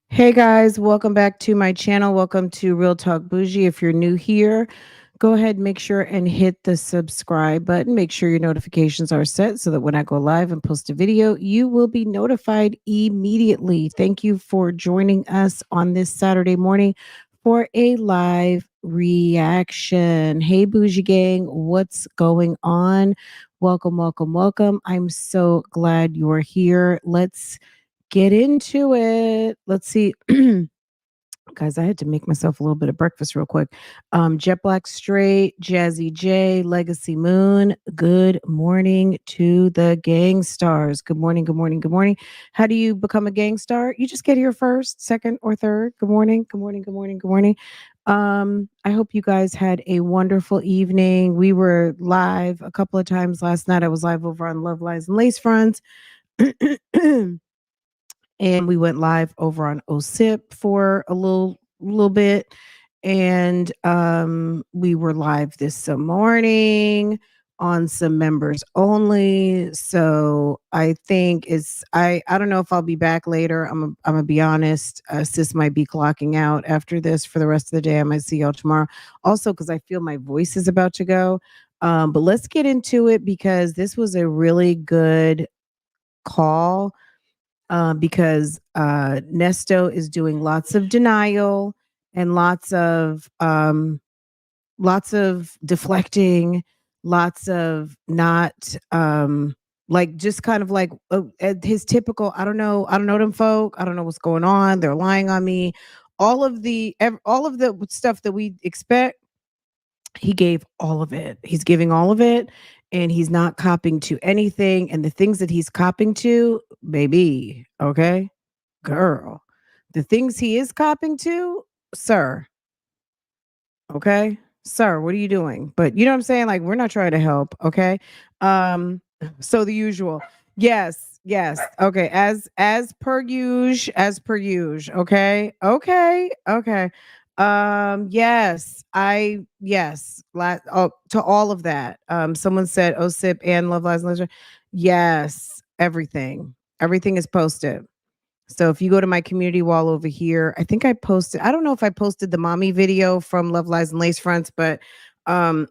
Hey guys, welcome back to my channel. Welcome to Real Talk Bougie. If you're new here, go ahead, make sure and hit the subscribe button. Make sure your notifications are set so that when I go live and post a video, you will be notified immediately. Thank you for joining us on this Saturday morning for a live reaction. Hey Bougie Gang, what's going on? Welcome, welcome, welcome. I'm so glad you're here. Let's get into it. Let's see. Guys, I had to make myself a little bit of breakfast real quick. Jet Black Straight, Jazzy J, Legacy Moon. Good morning to the gang stars. Good morning, good morning, good morning. How do you become a gang star? You just get here first, second, or third. Good morning, good morning, good morning, good morning. I hope you guys had a wonderful evening. We were live a couple of times last night. I was live over on Love Lies and Lace Fronts. And we went live over on OSIP for a little bit, and we were live this morning on some members only. So I think I don't know if I'll be back later. I'm gonna be honest. Sis might be clocking out after this for the rest of the day. I might see y'all tomorrow. Also, because I feel my voice is about to go. But let's get into it because this was a really good call, because Nesto is doing lots of denial and lots of deflecting, lots of not like just kind of like his typical. I don't know them folk. I don't know what's going on. They're lying on me. All of the stuff that we expect, he gave all of it. He's giving all of it, and he's not copping to anything. And the things that he's copping to, baby, okay, girl, the things he is copping to, sir, okay, sir, what are you doing? But you know what I'm saying? Like, we're not trying to help, okay? So the usual. Yes, yes. Okay, as per usual, okay? Okay, okay. Yes, to all of that. Someone said OSIP and Love Lies and Legend. Yes, everything. Everything is posted. So if you go to my community wall over here, I think I posted, I don't know if I posted the mommy video from Love Lies and Lace Fronts, but um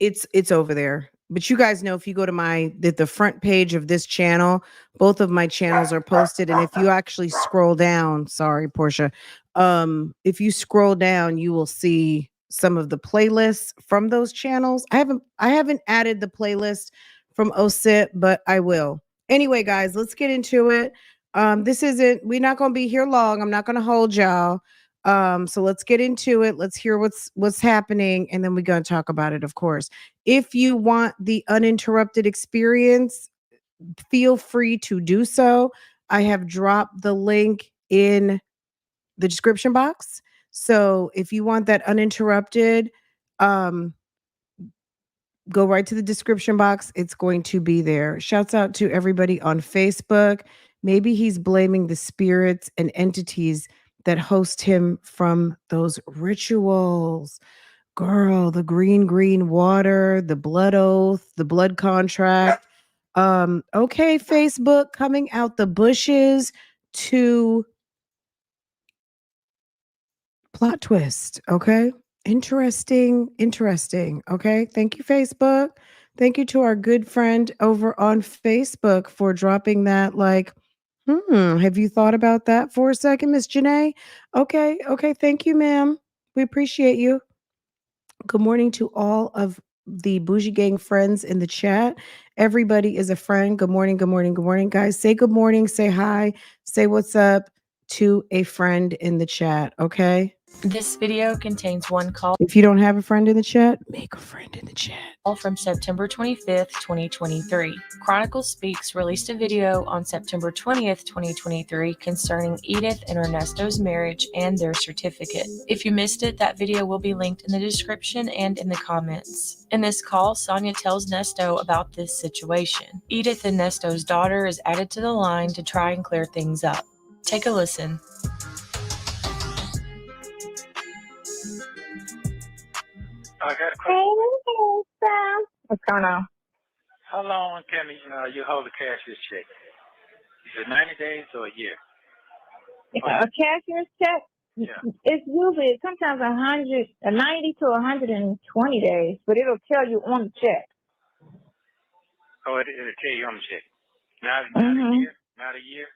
it's over there. But you guys know, if you go to the front page of this channel, both of my channels are posted. And if you actually scroll down, sorry, Portia, if you scroll down, you will see some of the playlists from those channels. I haven't added the playlist from OSIT, but I will. Anyway, guys, let's get into it. We're not gonna be here long. I'm not gonna hold y'all. So let's get into it. Let's hear what's happening, and then we're gonna talk about it, of course. If you want the uninterrupted experience, feel free to do so. I have dropped the link in the description box. So if you want that uninterrupted, um, go right to the description box. It's going to be there. Shouts out to everybody on Facebook. Maybe he's blaming the spirits and entities that host him from those rituals. Girl, the green water, the blood oath, the blood contract. Okay, Facebook coming out the bushes to plot twist. Okay. Interesting. Interesting. Okay. Thank you, Facebook. Thank you to our good friend over on Facebook for dropping that. Like, have you thought about that for a second, Miss Janae? Okay. Okay. Thank you, ma'am. We appreciate you. Good morning to all of the Bougie Gang friends in the chat. Everybody is a friend. Good morning, good morning, good morning, guys. Say good morning, say hi, say what's up to a friend in the chat, okay? This video contains one call If you don't have a friend in the chat, make a friend in the chat. from September 25th, 2023. Chronicle Speaks released a video on September 20th, 2023 concerning Edith and Ernesto's marriage and their certificate. If you missed it, that video will be linked in the description and in the comments. In this call, Sonia tells Nesto about this situation. Edith and Nesto's daughter is added to the line to try and clear things up. Take a listen. I got a question. Sam. What's going on? How long can you hold a cashier's check? Is it 90 days or a year? Yeah. A cashier's check. Yeah. It's usually sometimes 90 to 120 days, but it'll tell you on the check. Oh, it'll tell you on the check. Not Mm-hmm. a year. Not a year.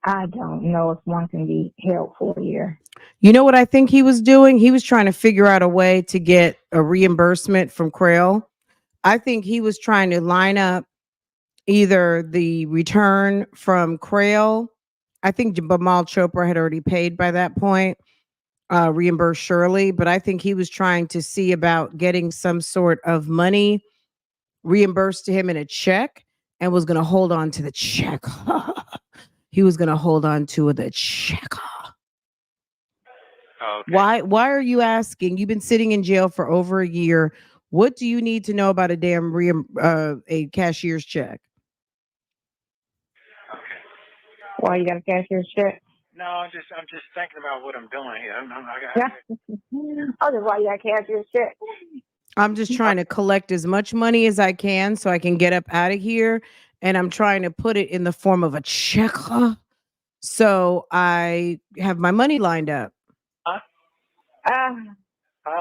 I don't know if one can be held for a year. You know what I think he was doing? He was trying to figure out a way to get a reimbursement from Crail. I think he was trying to line up either the return from Crail. I think Bimal Chopra had already paid by that point, reimbursed Shirley, but I think he was trying to see about getting some sort of money reimbursed to him in a check and was going to hold on to the check. He was going to hold on to the check. Oh, okay. Why are you asking? You've been sitting in jail for over a year. What do you need to know about a damn a cashier's check? Okay. Why you got a cashier's check? No, I'm just thinking about what I'm doing here. Oh, that's why you got a cashier's check. I'm just trying to collect as much money as I can so I can get up out of here. And I'm trying to put it in the form of a check. So I have my money lined up.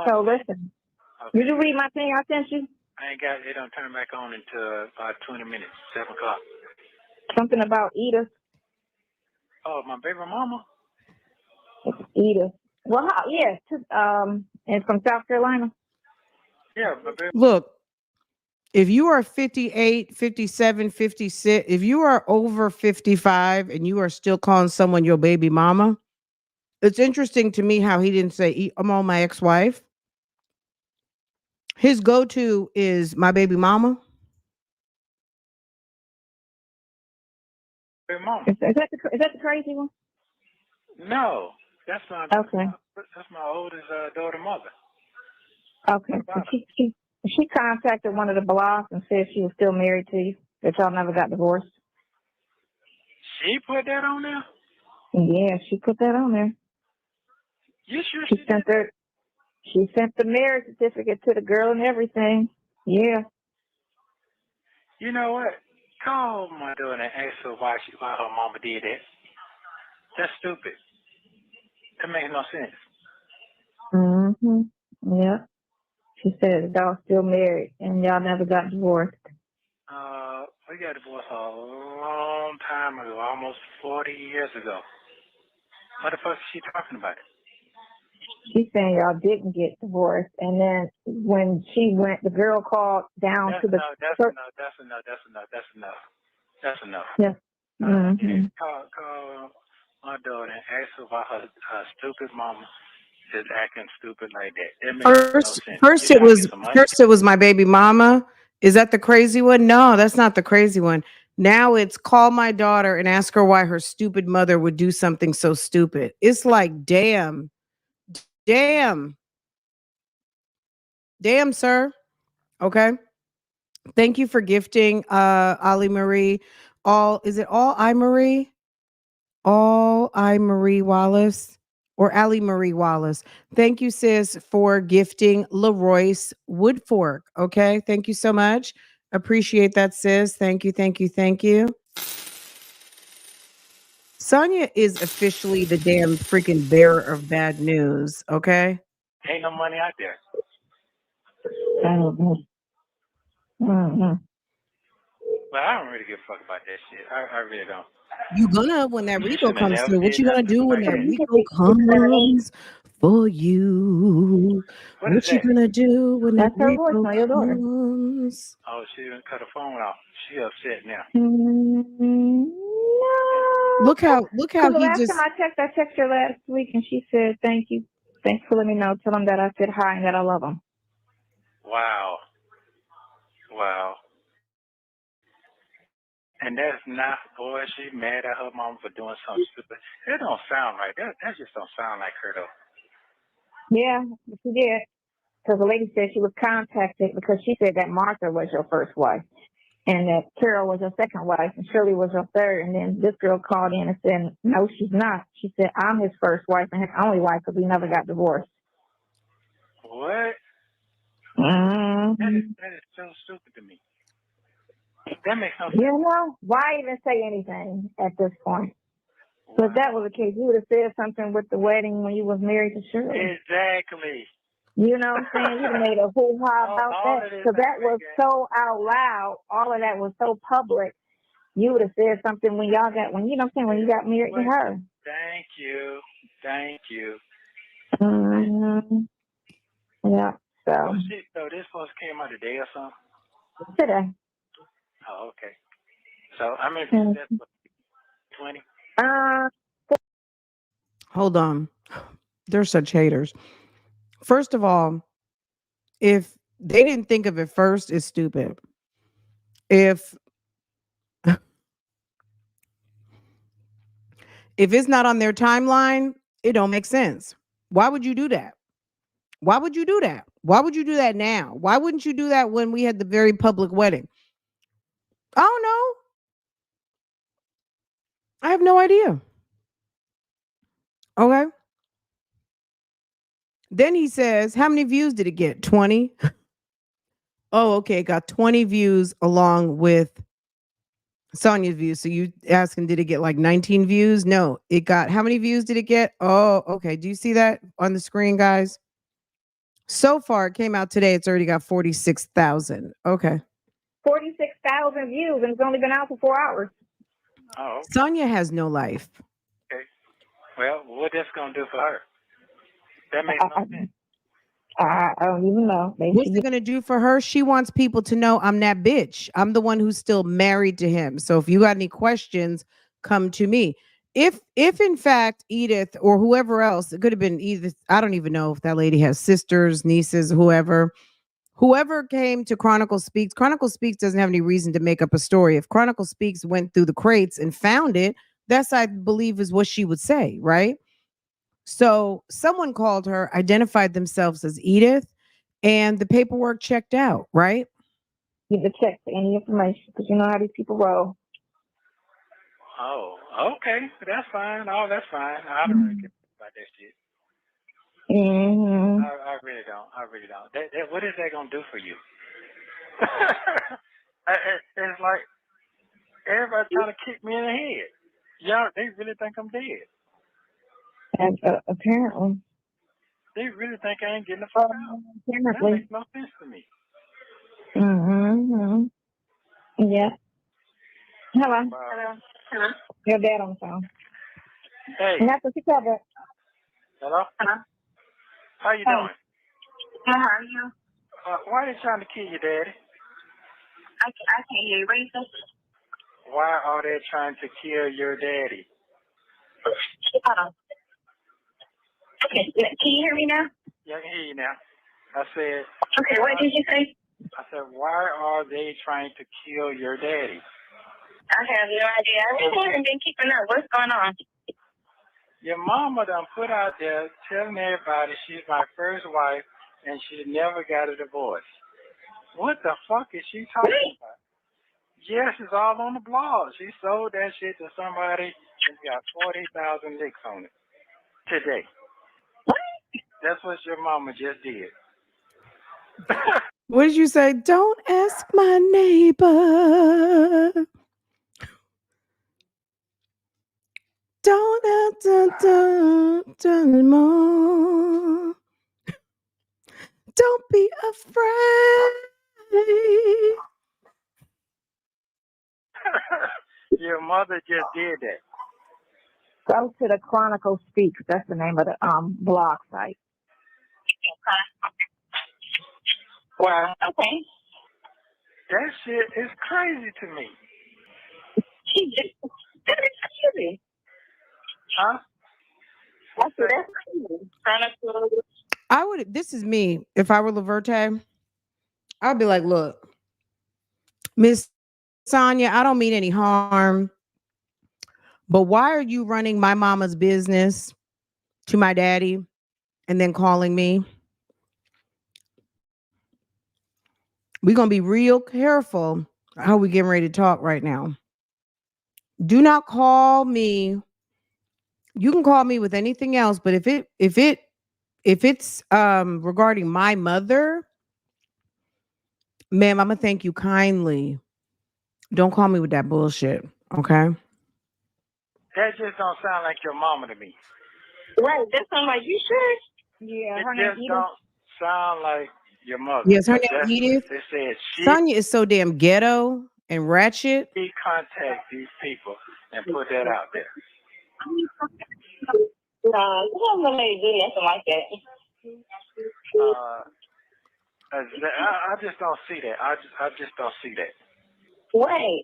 So listen, Okay. did you read my thing I sent you? I ain't got it. Don't turn back on until about 20 minutes, 7 o'clock. Something about EDITH. Oh, my baby mama? EDITH. Well, yes, and from South Carolina. Yeah, my baby. Look, if you are 58, 57, 56, if you are over 55 and you are still calling someone your baby mama, it's interesting to me how he didn't say, I'm on my ex-wife. His go-to is my baby mama. Baby mama. Is that the crazy one? No, that's my oldest daughter mother. Okay. She contacted one of the blogs and said she was still married to you, that y'all never got divorced. She put that on there? Yeah, she put that on there. You sure she sent did? She sent the marriage certificate to the girl and everything. Yeah. You know what? Call my daughter and ask her why her mama did that. That's stupid. That makes no sense. Mm-hmm. Yeah. She said y'all still married and y'all never got divorced. We got divorced a long time ago, almost 40 years ago. What the fuck is she talking about? She's saying y'all didn't get divorced, and then when she went, the girl called down to the. That's enough. Yeah. Mm-hmm. Call my daughter and ask her why her stupid mama is acting stupid like that. It makes no sense. First it was my baby mama. Is that the crazy one? No, that's not the crazy one. Now it's call my daughter and ask her why her stupid mother would do something so stupid. It's like, damn, sir. Okay. Thank you for gifting Ali Marie. All I Marie? All I Marie Wallace or Ali Marie Wallace. Thank you, sis, for gifting Leroyce Woodfork. Okay. Thank you so much. Appreciate that, sis. Thank you. Sonia is officially the damn freaking bearer of bad news. Okay. Ain't no money out there. I don't know. Mm-hmm. But I don't really give a fuck about that shit. I really don't. You gonna when that Rico comes through? What you gonna do when that that. Rico comes for you? What you gonna do when that That's her voice, Rico not your daughter. comes? Oh, she didn't cut her phone off. She upset now. No. Look how The he last just. time I texted her last week, and she said, "Thank you. Thanks for letting me know. Tell them that I said hi and that I love them." Wow. And that's not, boy, she mad at her mom for doing something stupid. That don't sound right. That just don't sound like her, though. Yeah, she did. Because the lady said she was contacted because she said that Martha was your first wife and that Carol was your second wife and Shirley was your third. And then this girl called in and said, no, she's not. She said, I'm his first wife and his only wife because we never got divorced. What? Mm-hmm. That is so stupid to me. That makes no sense. You know, why even say anything at this point? So if that was the case, you would have said something with the wedding when you was married to Shirley. Exactly. You know what I'm saying? You'd have made a hoo-ha about all that. of this Because that was aggregate. so out loud. All of that was so public. You would have said something when y'all got, when you know what I'm saying, when you got married to her. Thank you. Thank you. Mm-hmm. Yeah. So So this supposed to came out today or something? today. Oh, okay. So how many views that's 20? Hold on. They're such haters. First of all, if they didn't think of it first, it's stupid. If it's not on their timeline, it don't make sense. Why would you do that? Why would you do that? Why would you do that now? Why wouldn't you do that when we had the very public wedding? I don't know. I have no idea. Okay. Then he says, how many views did it get? 20? Oh, okay. It got 20 views along with Sonia's views. So you asking, did it get like 19 views? No, it got, how many views did it get? Oh, okay. Do you see that on the screen, guys? So far, it came out today. It's already got 46,000. Okay. 46,000 views, and it's only been out for 4 hours. Oh, Sonia has no life. okay. Well, what that's going to do for her? That makes no sense. I don't even know. What's it gonna do for her? She wants people to know I'm that bitch. I'm the one who's still married to him. So if you got any questions, come to me. If in fact Edith or whoever else, it could have been Edith. I don't even know if that lady has sisters, nieces, whoever came to Chronicle Speaks. Chronicle Speaks doesn't have any reason to make up a story. If Chronicle Speaks went through the crates and found it, that's, I believe, is what she would say, right? So someone called her, identified themselves as Edith, and the paperwork checked out, right? You can check for any information because you know how these people roll. Oh, okay. That's fine. Oh, that's fine. I don't really care about that shit. Mm-hmm. I really don't. I really don't. What is that going to do for you? It's like everybody trying to kick me in the head. Y'all, they really think I'm dead. And apparently. They really think I ain't getting the fuck out. That makes no sense to me. Mm-hmm. Yeah. Hello. Wow. Hello. Your dad on the phone. Hey. And that's what you covered. Hello? Hello. How you doing? How are you? Why are they trying to kill you, Daddy? I can't hear you. What are you saying? Why are they trying to kill your daddy? Hold on. Okay. Can you hear me now? Yeah, I can hear you now. I said. Okay. What did you say? I said, why are they trying to kill your daddy? I have no idea. I really haven't been keeping up. What's going on? Your mama done put out there telling everybody she's my first wife and she never got a divorce. What the fuck is she talking about? Yes, it's all on the blog. She sold that shit to somebody and got 40,000 licks on it today. What? That's what your mama just did. What did you say? Don't ask my neighbor. Don't anymore. Don't be afraid. Your mother just did that. Go to the Chronicle Speaks. That's the name of the blog site. Wow. Okay. That shit is crazy to me. That's crazy. Huh? That's crazy. Chronicle. I would, this is me. If I were Laverte, I'd be like, look, Miss Sonia, I don't mean any harm, but why are you running my mama's business to my daddy and then calling me? We're going to be real careful how we getting ready to talk right now. Do not call me. You can call me with anything else, but if it's regarding my mother, ma'am, I'm gonna thank you kindly. Don't call me with that bullshit, okay? That just don't sound like your mama to me. Right. That sounds like you sure? Yeah. It Her name just Edith. don't sound like your mother. Yes, her But name Edith. They said she Sonya is so damn ghetto and ratchet. contact these people and put that out there. No, you don't really do nothing like that. I just don't see that. I just don't see that. Wait.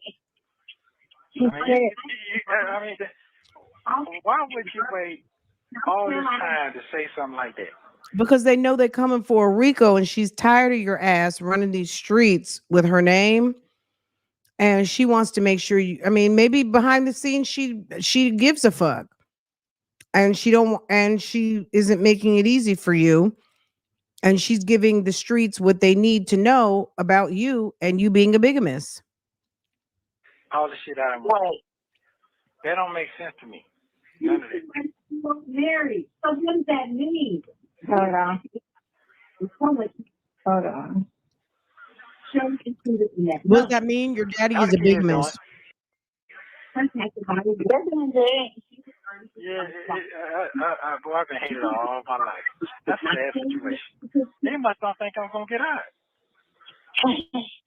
Why would you wait all this time to say something like that? Because they know they're coming for a Rico and she's tired of your ass running these streets with her name. And she wants to make sure you, I mean, maybe behind the scenes she gives a fuck. And she isn't making it easy for you. And she's giving the streets what they need to know about you and you being a bigamist. All the shit I want. Wait. That don't make sense to me. None of that. Married. So what does that mean? Hold on. Hold on. What does that mean? Your daddy is a bigamist. They're doing good. Yeah, boy, I've been hated all my life. That's a sad situation. They must not think I'm gonna get out.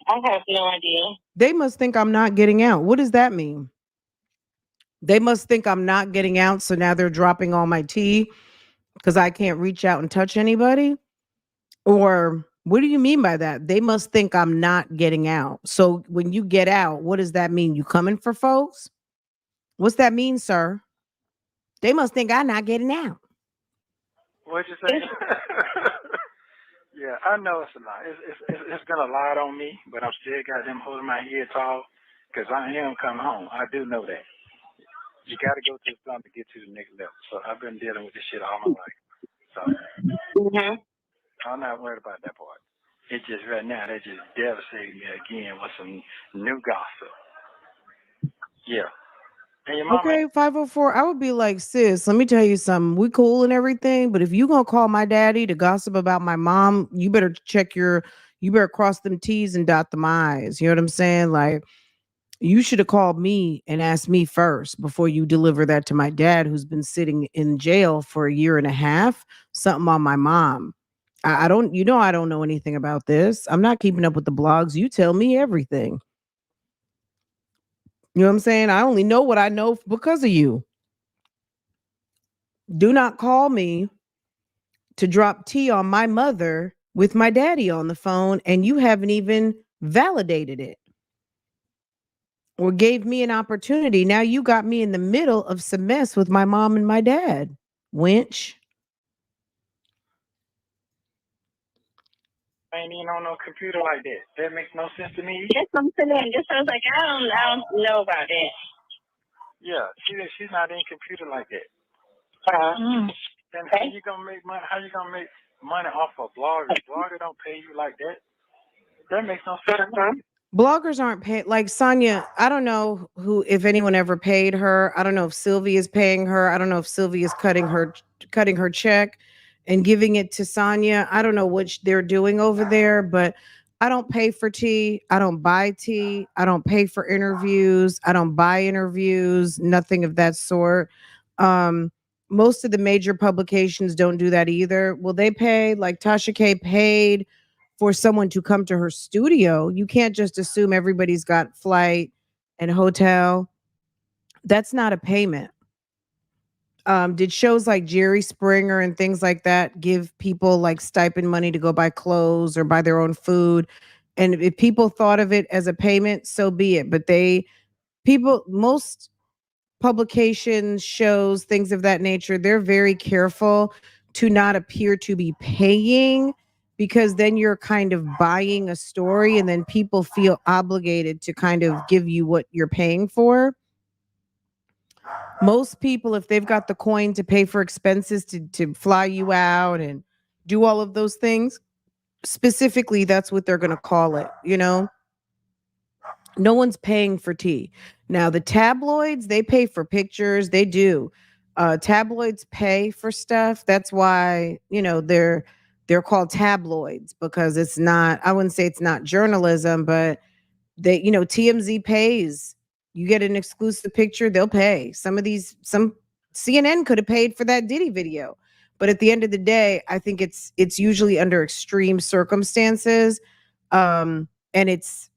I have no idea. They must think I'm not getting out. What does that mean? They must think I'm not getting out, so now they're dropping all my tea because I can't reach out and touch anybody? Or what do you mean by that? They must think I'm not getting out. So when you get out, what does that mean? You coming for folks? What's that mean, sir? They must think I'm not getting out. What'd you say? Yeah, I know it's a lot. It's been a lot on me, but I'm still got them holding my head tall because I am coming home. I do know that. You got to go to the sun to get to the next level. So I've been dealing with this shit all my life. So I'm not worried about that part. It's just right now, they just devastated me again with some new gossip. Yeah. And your mama, Okay, 504. I would be like, sis, let me tell you something. We cool and everything, but if you gonna call my daddy to gossip about my mom, you better you better cross them T's and dot them I's. You know what I'm saying? Like, you should have called me and asked me first before you deliver that to my dad, who's been sitting in jail for a year and a half. Something on my mom. I don't, I don't know anything about this. I'm not keeping up with the blogs. You tell me everything. You know what I'm saying? I only know what I know because of you. Do not call me to drop tea on my mother with my daddy on the phone, and you haven't even validated it or gave me an opportunity. Now you got me in the middle of some mess with my mom and my dad. Winch. I ain't even on no computer like that. That makes no sense to me. That's what I'm saying. Just sounds like I don't know about that. Yeah, she's not in computer like that. And how you gonna make money? How you gonna make money off of bloggers? Blogger don't pay you like that. That makes no sense. Bloggers aren't paid. Like Sonya, I don't know if anyone ever paid her. I don't know if Sylvie is paying her. I don't know if Sylvie is cutting her check and giving it to Sonya. I don't know what they're doing over there, but I don't pay for tea. I don't buy tea. I don't pay for interviews. I don't buy interviews. Nothing of that sort. Most of the major publications don't do that either. Will they pay? Like Tasha K paid for someone to come to her studio. You can't just assume everybody's got flight and hotel. That's not a payment. Did shows like Jerry Springer and things like that give people like stipend money to go buy clothes or buy their own food? And if people thought of it as a payment, so be it. But most publications, shows, things of that nature, they're very careful to not appear to be paying, because then you're kind of buying a story and then people feel obligated to kind of give you what you're paying for. Most people, if they've got the coin to pay for expenses to fly you out and do all of those things, specifically, that's what they're going to call it, No one's paying for tea. Now, the tabloids, they pay for pictures. They do. Tabloids pay for stuff. That's why, they're called tabloids, because it's not, I wouldn't say it's not journalism, but TMZ pays You get an exclusive picture, they'll pay. Some CNN could have paid for that Diddy video. But at the end of the day, I think it's usually under extreme circumstances. And it's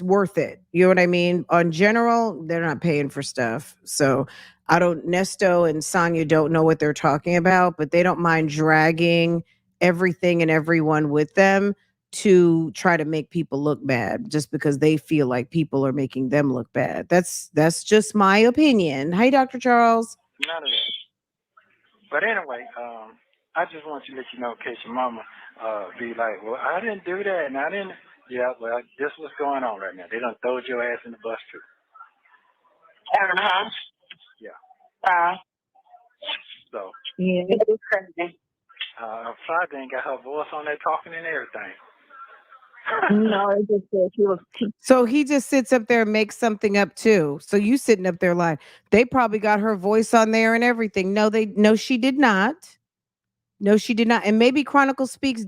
worth it. You know what I mean? On general, they're not paying for stuff. So Nesto and Sonya don't know what they're talking about, but they don't mind dragging everything and everyone with them to try to make people look bad just because they feel like people are making them look bad. That's just my opinion. Hey, Dr. Charles. None of that. But anyway, I just want to let you know in case your mama be like, well, I didn't do that and I didn't. Yeah, well, this is what's going on right now. They done throwed your ass in the bus too. Yeah. So. Yeah, it's crazy. Friday ain't got her voice on there talking and everything. No, it just said she was. So he just sits up there and makes something up too. So you sitting up there like they probably got her voice on there and everything. No, she did not. No, she did not. And maybe Chronicle Speaks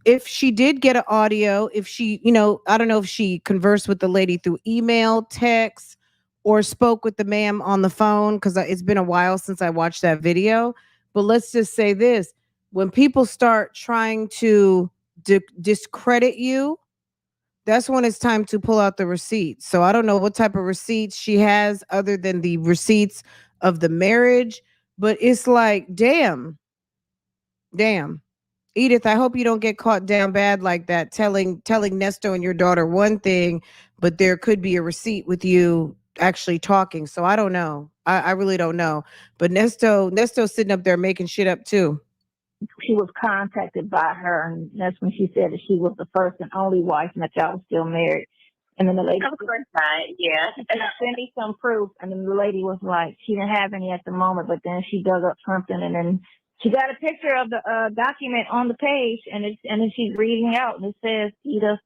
if she did get an audio, if she, I don't know if she conversed with the lady through email, text, or spoke with the ma'am on the phone, because it's been a while since I watched that video. But let's just say this. When people start trying to discredit you, that's when it's time to pull out the receipts. So I don't know what type of receipts she has other than the receipts of the marriage. But it's like, damn. Edith, I hope you don't get caught down bad like that, telling Nesto and your daughter one thing, but there could be a receipt with you actually talking. So I don't know. I really don't know. But Nesto's sitting up there making shit up too. She was contacted by her, and that's when she said that she was the first and only wife and that y'all was still married. And then the lady, of course not, yeah. Send me some proof. And then the lady was like, she didn't have any at the moment, but then she dug up something, and then she got a picture of the document on the page, and then she's reading out, and it says Edith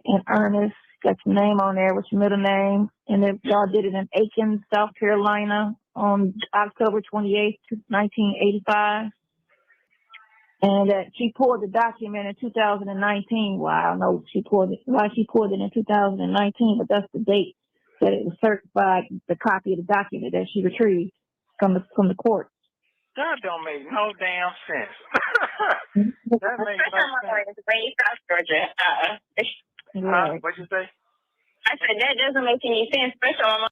and Ernest, got your name on there with your middle name, and then y'all did it in Aiken, South Carolina on October 28th, 1985. And she pulled the document in 2019. Well, I don't know why she pulled it in 2019, but that's the date that it was certified, the copy of the document that she retrieved from the court. That don't make no damn sense. That makes no sense. Raised South Georgia. Right. What'd you say? I said that doesn't make any sense. First of all,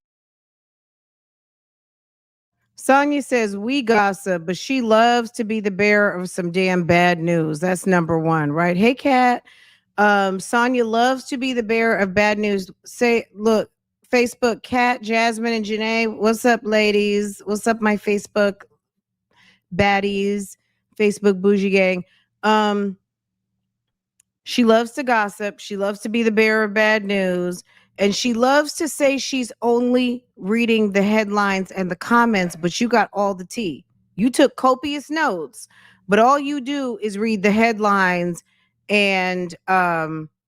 Sonya says we gossip, but she loves to be the bearer of some damn bad news. That's number one, right? Hey, Kat. Sonya loves to be the bearer of bad news. Look, Facebook, Kat, Jasmine, and Janae. What's up, ladies? What's up, my Facebook baddies? Facebook Bougie gang. She loves to gossip. She loves to be the bearer of bad news. And she loves to say she's only reading the headlines and the comments, but you got all the tea. You took copious notes, but all you do is read the headlines and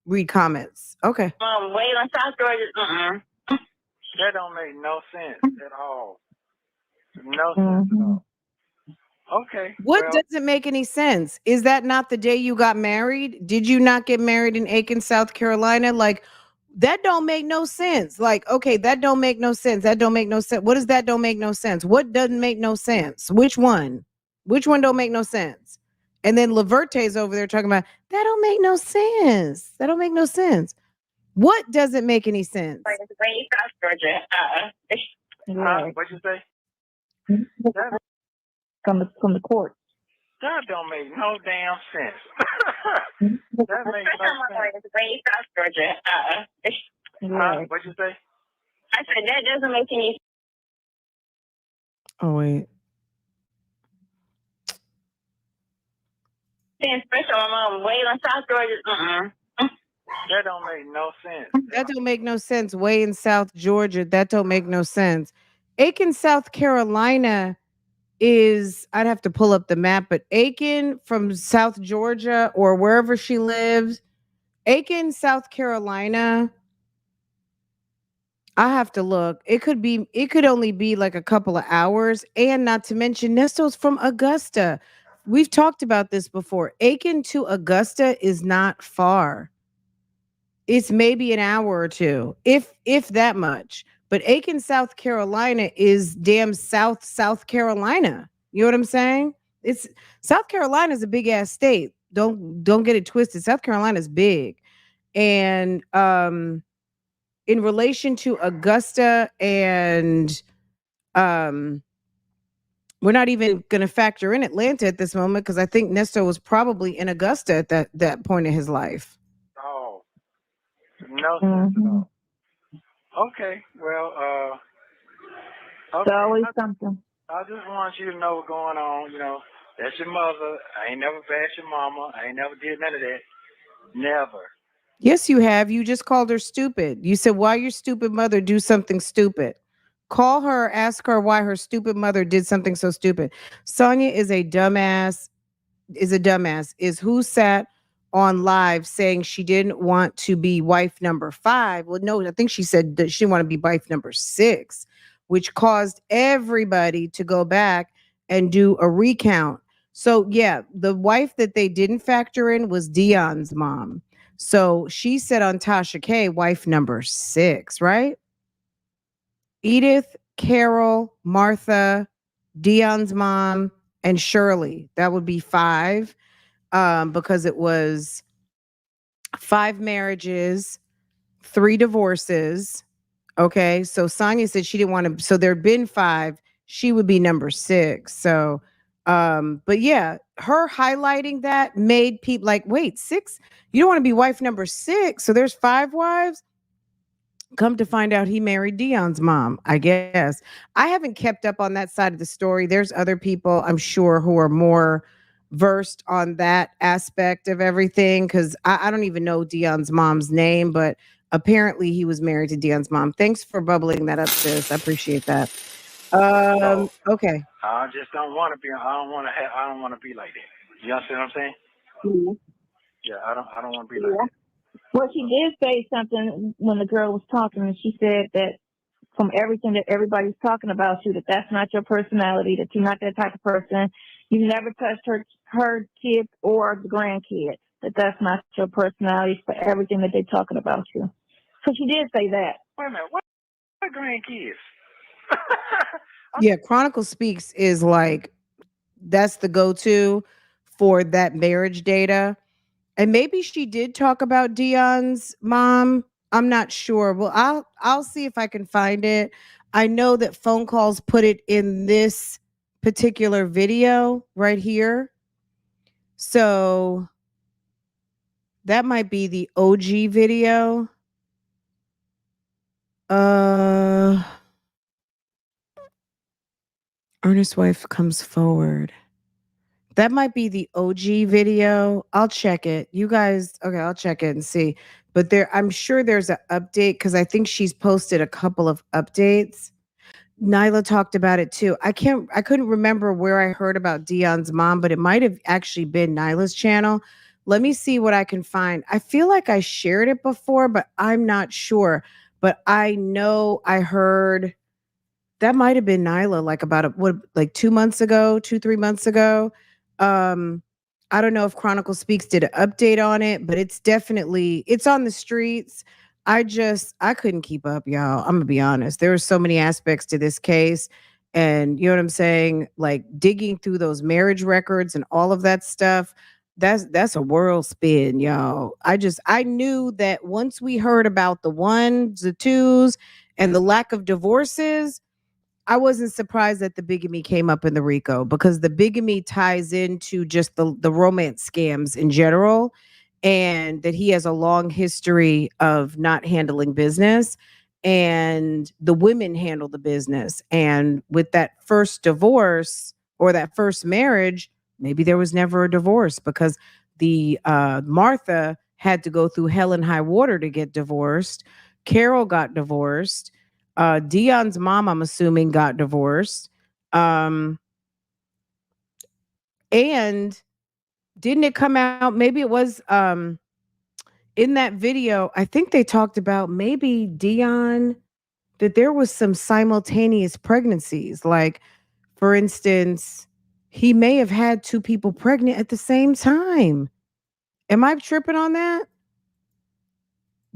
read comments. Okay. Wayland, South Georgia. That don't make no sense at all. No sense at all. Okay. What doesn't make any sense? Is that not the day you got married? Did you not get married in Aiken, South Carolina? Like, that don't make no sense. Like, okay, that don't make no sense. That don't make no sense. What does that don't make no sense? What doesn't make no sense? Which one? Which one don't make no sense? And then Laverte's over there talking about, that don't make no sense. That don't make no sense. What doesn't make any sense? Raised South Georgia. What'd you say? From the court. That don't make no damn sense. That makes no sense. Raised South Georgia. What'd you say? I said that doesn't make any Oh, wait. sense. First of all, Wayland, South Georgia. That don't make no sense. That don't make no sense. Way in South Georgia. That don't make no sense. Aiken, South Carolina is, I'd have to pull up the map, but Aiken from South Georgia or wherever she lives, Aiken, South Carolina, I have to look. It could only be like a couple of hours. And not to mention, Nesto's from Augusta. We've talked about this before. Aiken to Augusta is not far. It's maybe an hour or two, if that much. But Aiken, South Carolina is damn South Carolina. You know what I'm saying? It's South Carolina is a big ass state. Don't get it twisted. South Carolina is big. And in relation to Augusta and um we're not even going to factor in Atlanta at this moment because I think Nesto was probably in Augusta at that point in his life. Oh, no sense at Mm-hmm. all. Okay, well, It's okay. always something. I just want you to know what's going on. You know, that's your mother. I ain't never bashed your mama. I ain't never did none of that. Never. Yes, you have. You just called her stupid. You said, why your stupid mother do something stupid? Call her, ask her why her stupid mother did something so stupid. Sonia is a dumbass, is who sat on live saying she didn't want to be wife number 5. Well, no, I think she said that she didn't want to be wife number 6, which caused everybody to go back and do a recount. So yeah, the wife that they didn't factor in was Dion's mom. So she said on Tasha K, wife number 6, right? Edith, Carol, Martha, Dion's mom, and Shirley. That would be 5, because it was 5 marriages, 3 divorces. Okay. So Sonia said she didn't want to, so there'd been 5. She would be number 6. So, but yeah, her highlighting that made people like, wait, 6? You don't want to be wife number 6. So there's 5 wives. Come to find out he married Dion's mom, I guess. I haven't kept up on that side of the story. There's other people, I'm sure, who are more versed on that aspect of everything because I don't even know Dion's mom's name, but apparently he was married to Dion's mom. Thanks for bubbling that up, sis. I appreciate that. So Okay. I just don't want to be. I don't want to be like that. You understand what I'm saying? Yeah. Yeah, I don't want to be like that. Well, she did say something when the girl was talking, and she said that from everything that everybody's talking about you, that that's not your personality, that you're not that type of person. You never touched her kids or the grandkids. That that's not your personality for everything that they're talking about you. So she did say that. Wait a minute. What grandkids? Yeah, Chronicle Speaks is like that's the go-to for that marriage data. And maybe she did talk about Dion's mom. I'm not sure. Well, I'll see if I can find it. I know that phone calls put it in this particular video right here. So that might be the OG video. Uh Ernest's wife comes forward. That might be the OG video. I'll check it. You guys, okay, I'll check it and see. But I'm sure there's an update because I think she's posted a couple of updates. Nyla talked about it too. I couldn't remember where I heard about Dion's mom, but it might have actually been Nyla's channel. Let me see what I can find. I feel like I shared it before, but I'm not sure. But I know I heard that might have been Nyla like like 2 months ago, 2-3 months ago. Um, I don't know if Chronicle Speaks did an update on it, but it's on the streets. I couldn't keep up, y'all. I'm gonna be honest. There are so many aspects to this case. And you know what I'm saying? Like digging through those marriage records and all of that stuff. That's a world spin, y'all. I knew that once we heard about the 1s, the 2s, and the lack of divorces, I wasn't surprised that the bigamy came up in the RICO because the bigamy ties into just the romance scams in general, and that he has a long history of not handling business, and the women handle the business. And with that first divorce or that first marriage, maybe there was never a divorce because the Martha had to go through hell and high water to get divorced. Carol got divorced. Dion's mom, I'm assuming, got divorced. And didn't it come out? Maybe it was in that video. I think they talked about maybe Dion, that there was some simultaneous pregnancies. Like, for instance, he may have had 2 people pregnant at the same time. Am I tripping on that?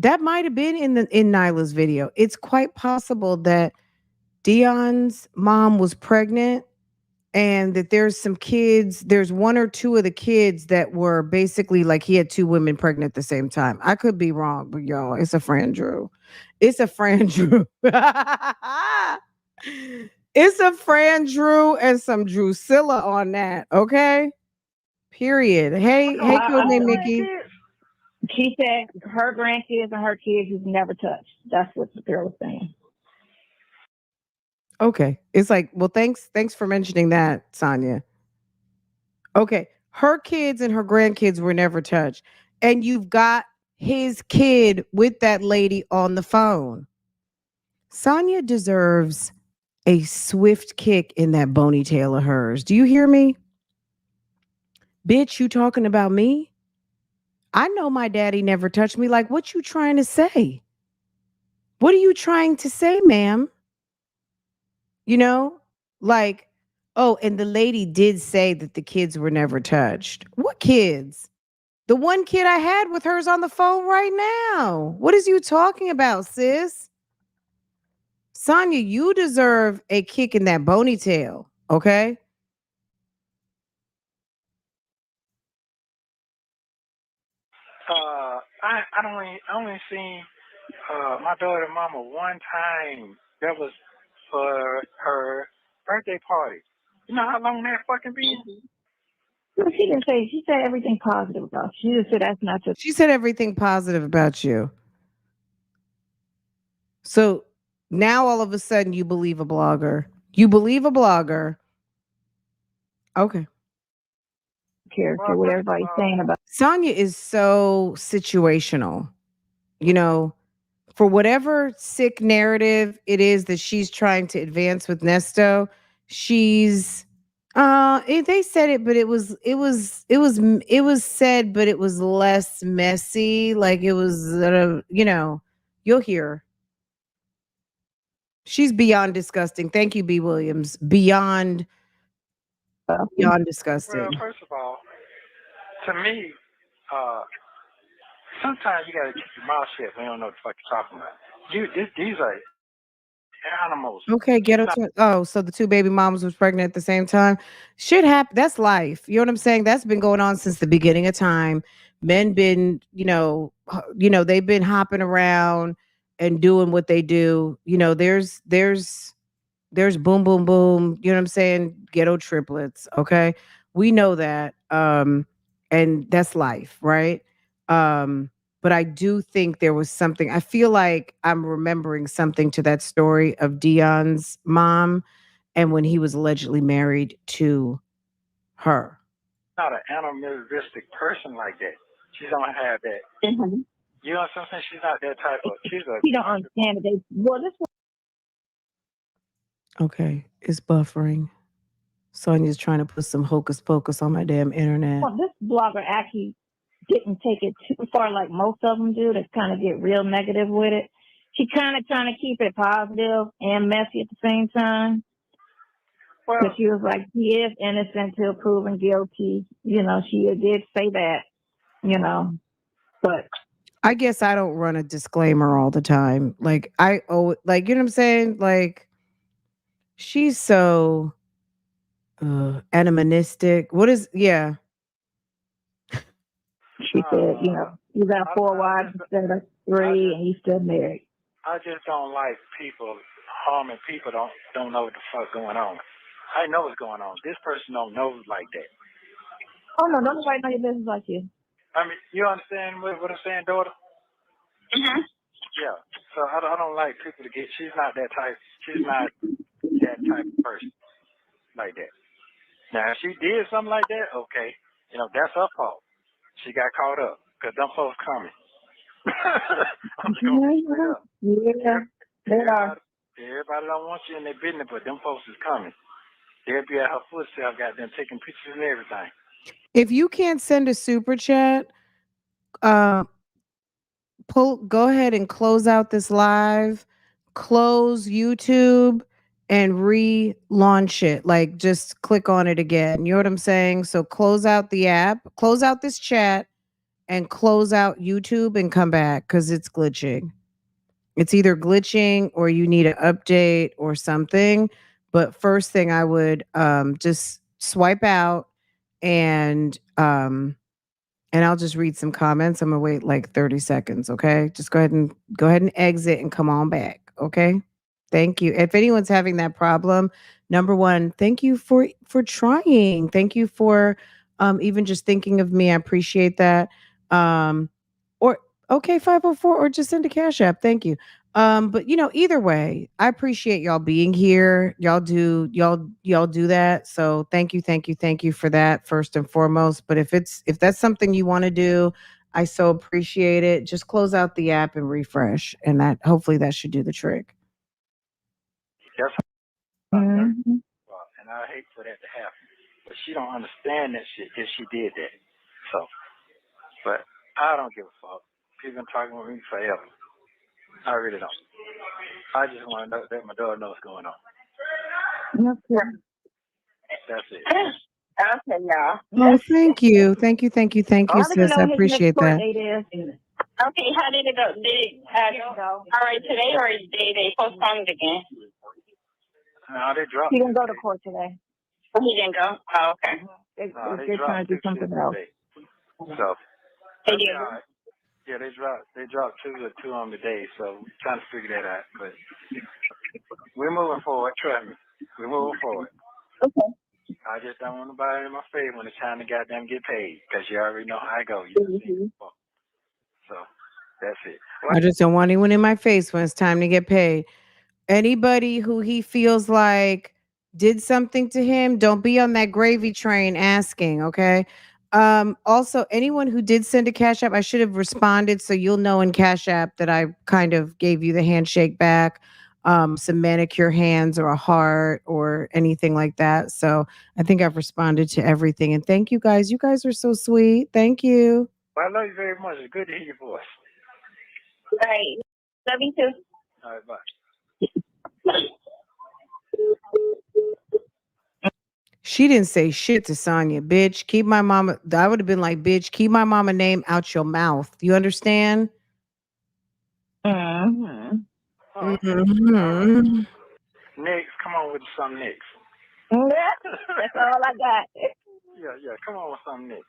That might have been in Nyla's video. It's quite possible that Dion's mom was pregnant and that there's some kids, there's one or two of the kids that were basically like he had two women pregnant at the same time. I could be wrong, but y'all, it's a Fran Drew. It's a Fran Drew. It's a Fran Drew and some Drusilla on that, okay? Period. Hey, Codename Mickey. She said her grandkids and her kids was never touched. That's what the girl was saying. Okay. It's like, well, thanks for mentioning that, Sonia. Okay. Her kids and her grandkids were never touched. And you've got his kid with that lady on the phone. Sonia deserves a swift kick in that bony tail of hers. Do you hear me? Bitch, you talking about me? I know my daddy never touched me. Like, what you trying to say? What are you trying to say, ma'am? You know, like, oh, and the lady did say that the kids were never touched. What kids? The one kid I had with her's on the phone right now. What is you talking about, sis? Sonia, you deserve a kick in that bony tail, okay? I only seen my daughter mama one time. That was for her birthday party. You know how long that fucking been? Well, she didn't say. She said everything positive about you. She just said that's not your. She said everything positive about you. So now all of a sudden you believe a blogger. You believe a blogger. Okay. Character, what everybody's saying about. Sonia is so situational. You know, for whatever sick narrative it is that she's trying to advance with Nesto, she's they said it, but it was said, but it was less messy. Like it was, you know, you'll hear. She's beyond disgusting. Thank you, B. Williams. Beyond disgusting. Well, first of all, to me, sometimes you gotta keep your mouth shut when you don't know what the fuck you're talking about. These are animals. Okay, get it. Oh, so the two baby moms was pregnant at the same time. Shit happen. That's life. You know what I'm saying? That's been going on since the beginning of time. Men been, they've been hopping around and doing what they do. You know, there's boom, boom, boom. You know what I'm saying? Ghetto triplets. Okay. We know that. And that's life, right? But I do think there was something. I feel like I'm remembering something to that story of Dion's mom and when he was allegedly married to her. Not an animalistic person like that. She don't have that. Mm-hmm. You know what I'm saying? She's not that type of. She's a. You don't understand it. This. Okay, it's buffering. Sonia's trying to put some hocus pocus on my damn internet. Well, this blogger actually didn't take it too far like most of them do to kind of get real negative with it. She kind of trying to keep it positive and messy at the same time. Well, she was like, he is innocent till proven guilty. You know, she did say that, you know, but. I guess I don't run a disclaimer all the time. Like I owe, like, you know what I'm saying? Like she's so animalistic. What is, yeah. She said, you know, you got 4 wives instead of 3 and you still married. I just don't like people harming people don't know what the fuck going on. I know what's going on. This person don't know like that. Oh no, don't nobody know your business like you. I mean, you understand what I'm saying, daughter? Mm-hmm. Yeah. So I don't like people to get. She's not that type. She's not that type of person like that. Now, if she did something like that, okay, you know, that's her fault. She got caught up because them folks coming. I'm just gonna be straight up. Yeah, they are. Everybody don't want you in their business, but them folks is coming. They'll be at her footstep, got them taking pictures and everything. If you can't send a super chat, go ahead and close out this live, close YouTube and relaunch it. Like just click on it again. You know what I'm saying? So close out the app, close out this chat and close out YouTube and come back because it's glitching. It's either glitching or you need an update or something. But first thing I would just swipe out and I'll just read some comments. I'm gonna wait like 30 seconds, okay? Just go ahead and exit and come on back, okay? Thank you. If anyone's having that problem, number one, thank you for trying. Thank you for even just thinking of me. I appreciate that. Or okay, 504 or just send a cash app. Thank you. But either way, I appreciate y'all being here. Y'all do that. So thank you for that first and foremost. But if that's something you want to do, I so appreciate it. Just close out the app and refresh. And that hopefully that should do the trick. That's Mm-hmm. and I hate for that to happen. But she don't understand that shit if she did that. So, but I don't give a fuck. People been talking with me forever. I really don't. I just want to know that my daughter knows what's going on. That's it. Okay, y'all. Oh, thank you. Thank you, All I sis. I know his appreciate next court that. date is. Okay, how did it go? All right, today or they postponed it again? No, they dropped He it didn't go to today. court today. Oh, he didn't go? Oh, okay. No, they They're trying dropped to do it something else. today. So, They that'll be did. all right. Yeah, they dropped two on today, so we're trying to figure that out. But we're moving forward, trust me. We're moving forward. Okay. I just don't want nobody in my face when it's time to goddamn get paid, because you already know how I go. So, that's it. I just don't want anyone in my face when it's time to get paid. Anybody who he feels like did something to him, don't be on that gravy train asking, okay? Also, anyone who did send a cash app, I should have responded so you'll know in cash app that I kind of gave you the handshake back, some manicure hands or a heart or anything like that. So I think I've responded to everything. And thank you guys. You guys are so sweet. Thank you. Well, I love you very much. It's good to hear your voice. All right. Love you too. All right, bye. She didn't say shit to Sonya, bitch. Keep my mama. I would have been like, bitch, keep my mama name out your mouth. You understand? Mm-hmm. Oh, Mm-hmm. Next, come on with something next. That's all I got. Yeah, come on with something next.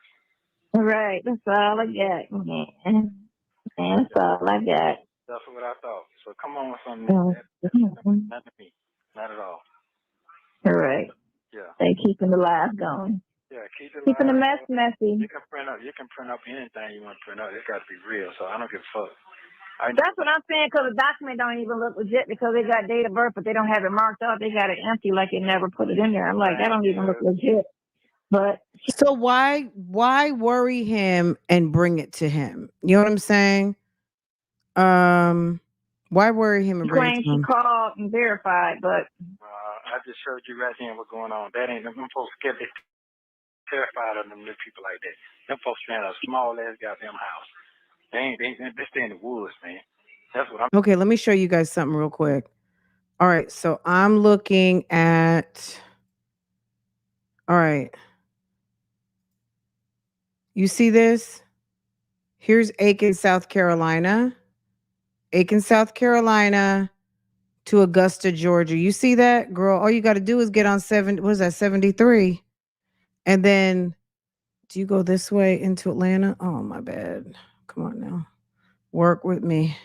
Right, that's all I got. Man, that's all I got. That's what I thought. So come on with something next. That's not to me. Not at all. All right. Yeah. They keeping the life going. Yeah, Keeping the live. mess messy. You can print up anything you want to print up. It's got to be real. So I don't give a fuck. That's what I'm saying, because the document don't even look legit because they got date of birth, but they don't have it marked up. They got it empty like they never put it in there. I'm like, that don't even look legit. But So why worry him and bring it to him? You know what I'm saying? Why worry him and bring it claims to she him? called and verified, but I just showed you right then what's going on. That ain't them folks get terrified of them little people like that. Them folks stand a small ass goddamn house. They stay in the woods, man. That's what I'm. Okay, let me show you guys something real quick. All right, so I'm looking at. All right. You see this? Here's Aiken, South Carolina. Aiken, South Carolina to Augusta, Georgia. You see that, girl? All you got to do is get on 73? And then do you go this way into Atlanta? Oh, my bad. Come on now. Work with me.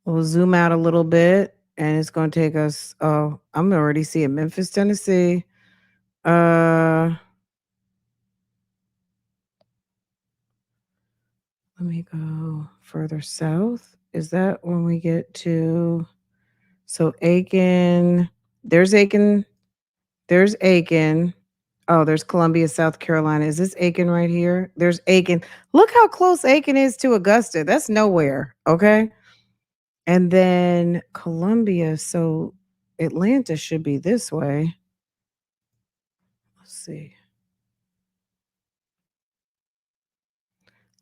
We'll zoom out a little bit and it's going to take us. Oh, I'm already seeing Memphis, Tennessee. Let me go further south. Is that when we get to, so Aiken, there's Aiken, there's Aiken. Oh, there's Columbia, South Carolina. Is this Aiken right here? There's Aiken. Look how close Aiken is to Augusta. That's nowhere. Okay. And then Columbia. So Atlanta should be this way. Let's see.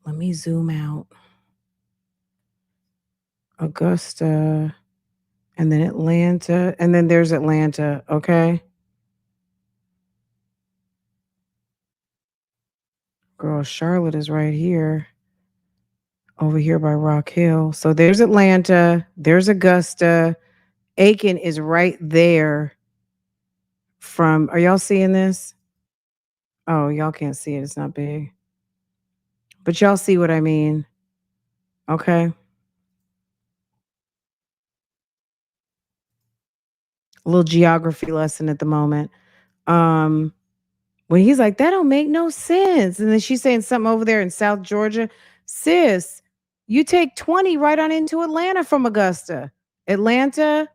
Let me zoom out. Augusta. And then Atlanta. And then there's Atlanta. Okay. Girl, Charlotte is right here. Over here by Rock Hill. So there's Atlanta. There's Augusta. Aiken is right there from, are y'all seeing this? Oh, y'all can't see it. It's not big. But y'all see what I mean. Okay. A little geography lesson at the moment. When he's like, that don't make no sense. And then she's saying something over there in South Georgia. Sis, you take 20 right on into Atlanta from Augusta. Atlanta,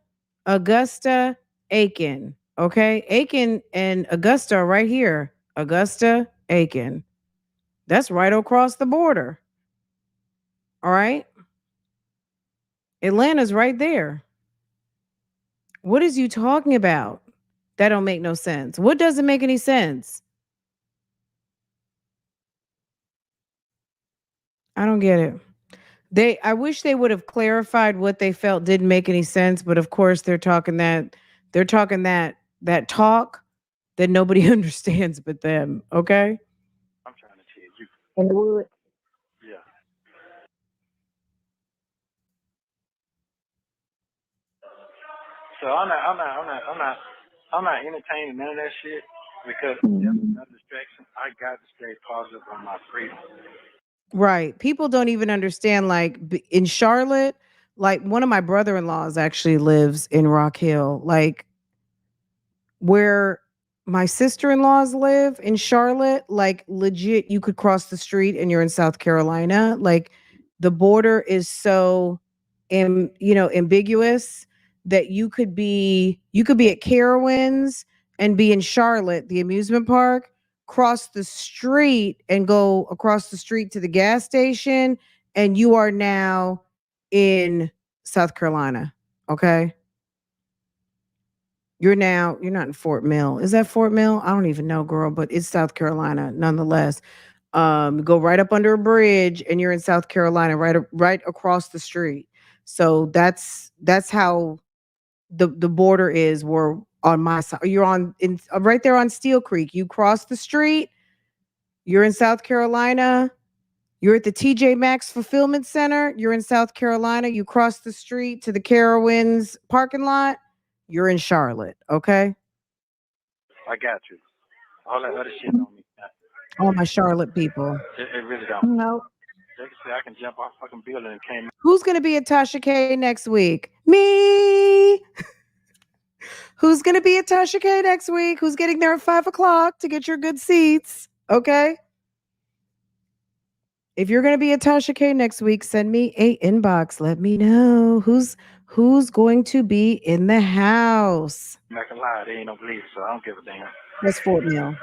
Augusta, Aiken. Okay. Aiken and Augusta are right here. Augusta, Aiken. That's right across the border. All right. Atlanta's right there. What is you talking about? That don't make no sense. What doesn't make any sense? I don't get it. I wish they would have clarified what they felt didn't make any sense, but of course they're talking that talk that nobody understands but them, okay? I'm trying to tell you. In the woods. Yeah. So I'm not entertaining none of that shit because that's another distraction. I got to stay positive on my freedom. Right. People don't even understand in Charlotte, like one of my brother-in-laws actually lives in Rock Hill. Like where my sister-in-laws live in Charlotte, like legit you could cross the street and you're in South Carolina. Like the border is so ambiguous that you could be at Carowinds and be in Charlotte, the amusement park, cross the street and go across the street to the gas station, and you are now in South Carolina. Okay. You're not in Fort Mill. Is that Fort Mill? I don't even know, girl, but it's South Carolina nonetheless. Go right up under a bridge and you're in South Carolina, right across the street. So that's how the border is. We're on my side. You're right there on Steel Creek. You cross the street, you're in South Carolina. You're at the TJ Maxx Fulfillment Center. You're in South Carolina. You cross the street to the Carowinds parking lot. You're in Charlotte. Okay. I got you. All that other shit on me. All my Charlotte people. It really don't. No. They can say I can jump off fucking building and came. Who's gonna be at Tasha K next week? Me. Who's gonna be at Tasha K next week? Who's getting there at 5:00 to get your good seats? Okay. If you're gonna be at Tasha K next week, send me a inbox. Let me know who's going to be in the house. I'm not gonna lie, they ain't no believe, so I don't give a damn. That's Fort Mill.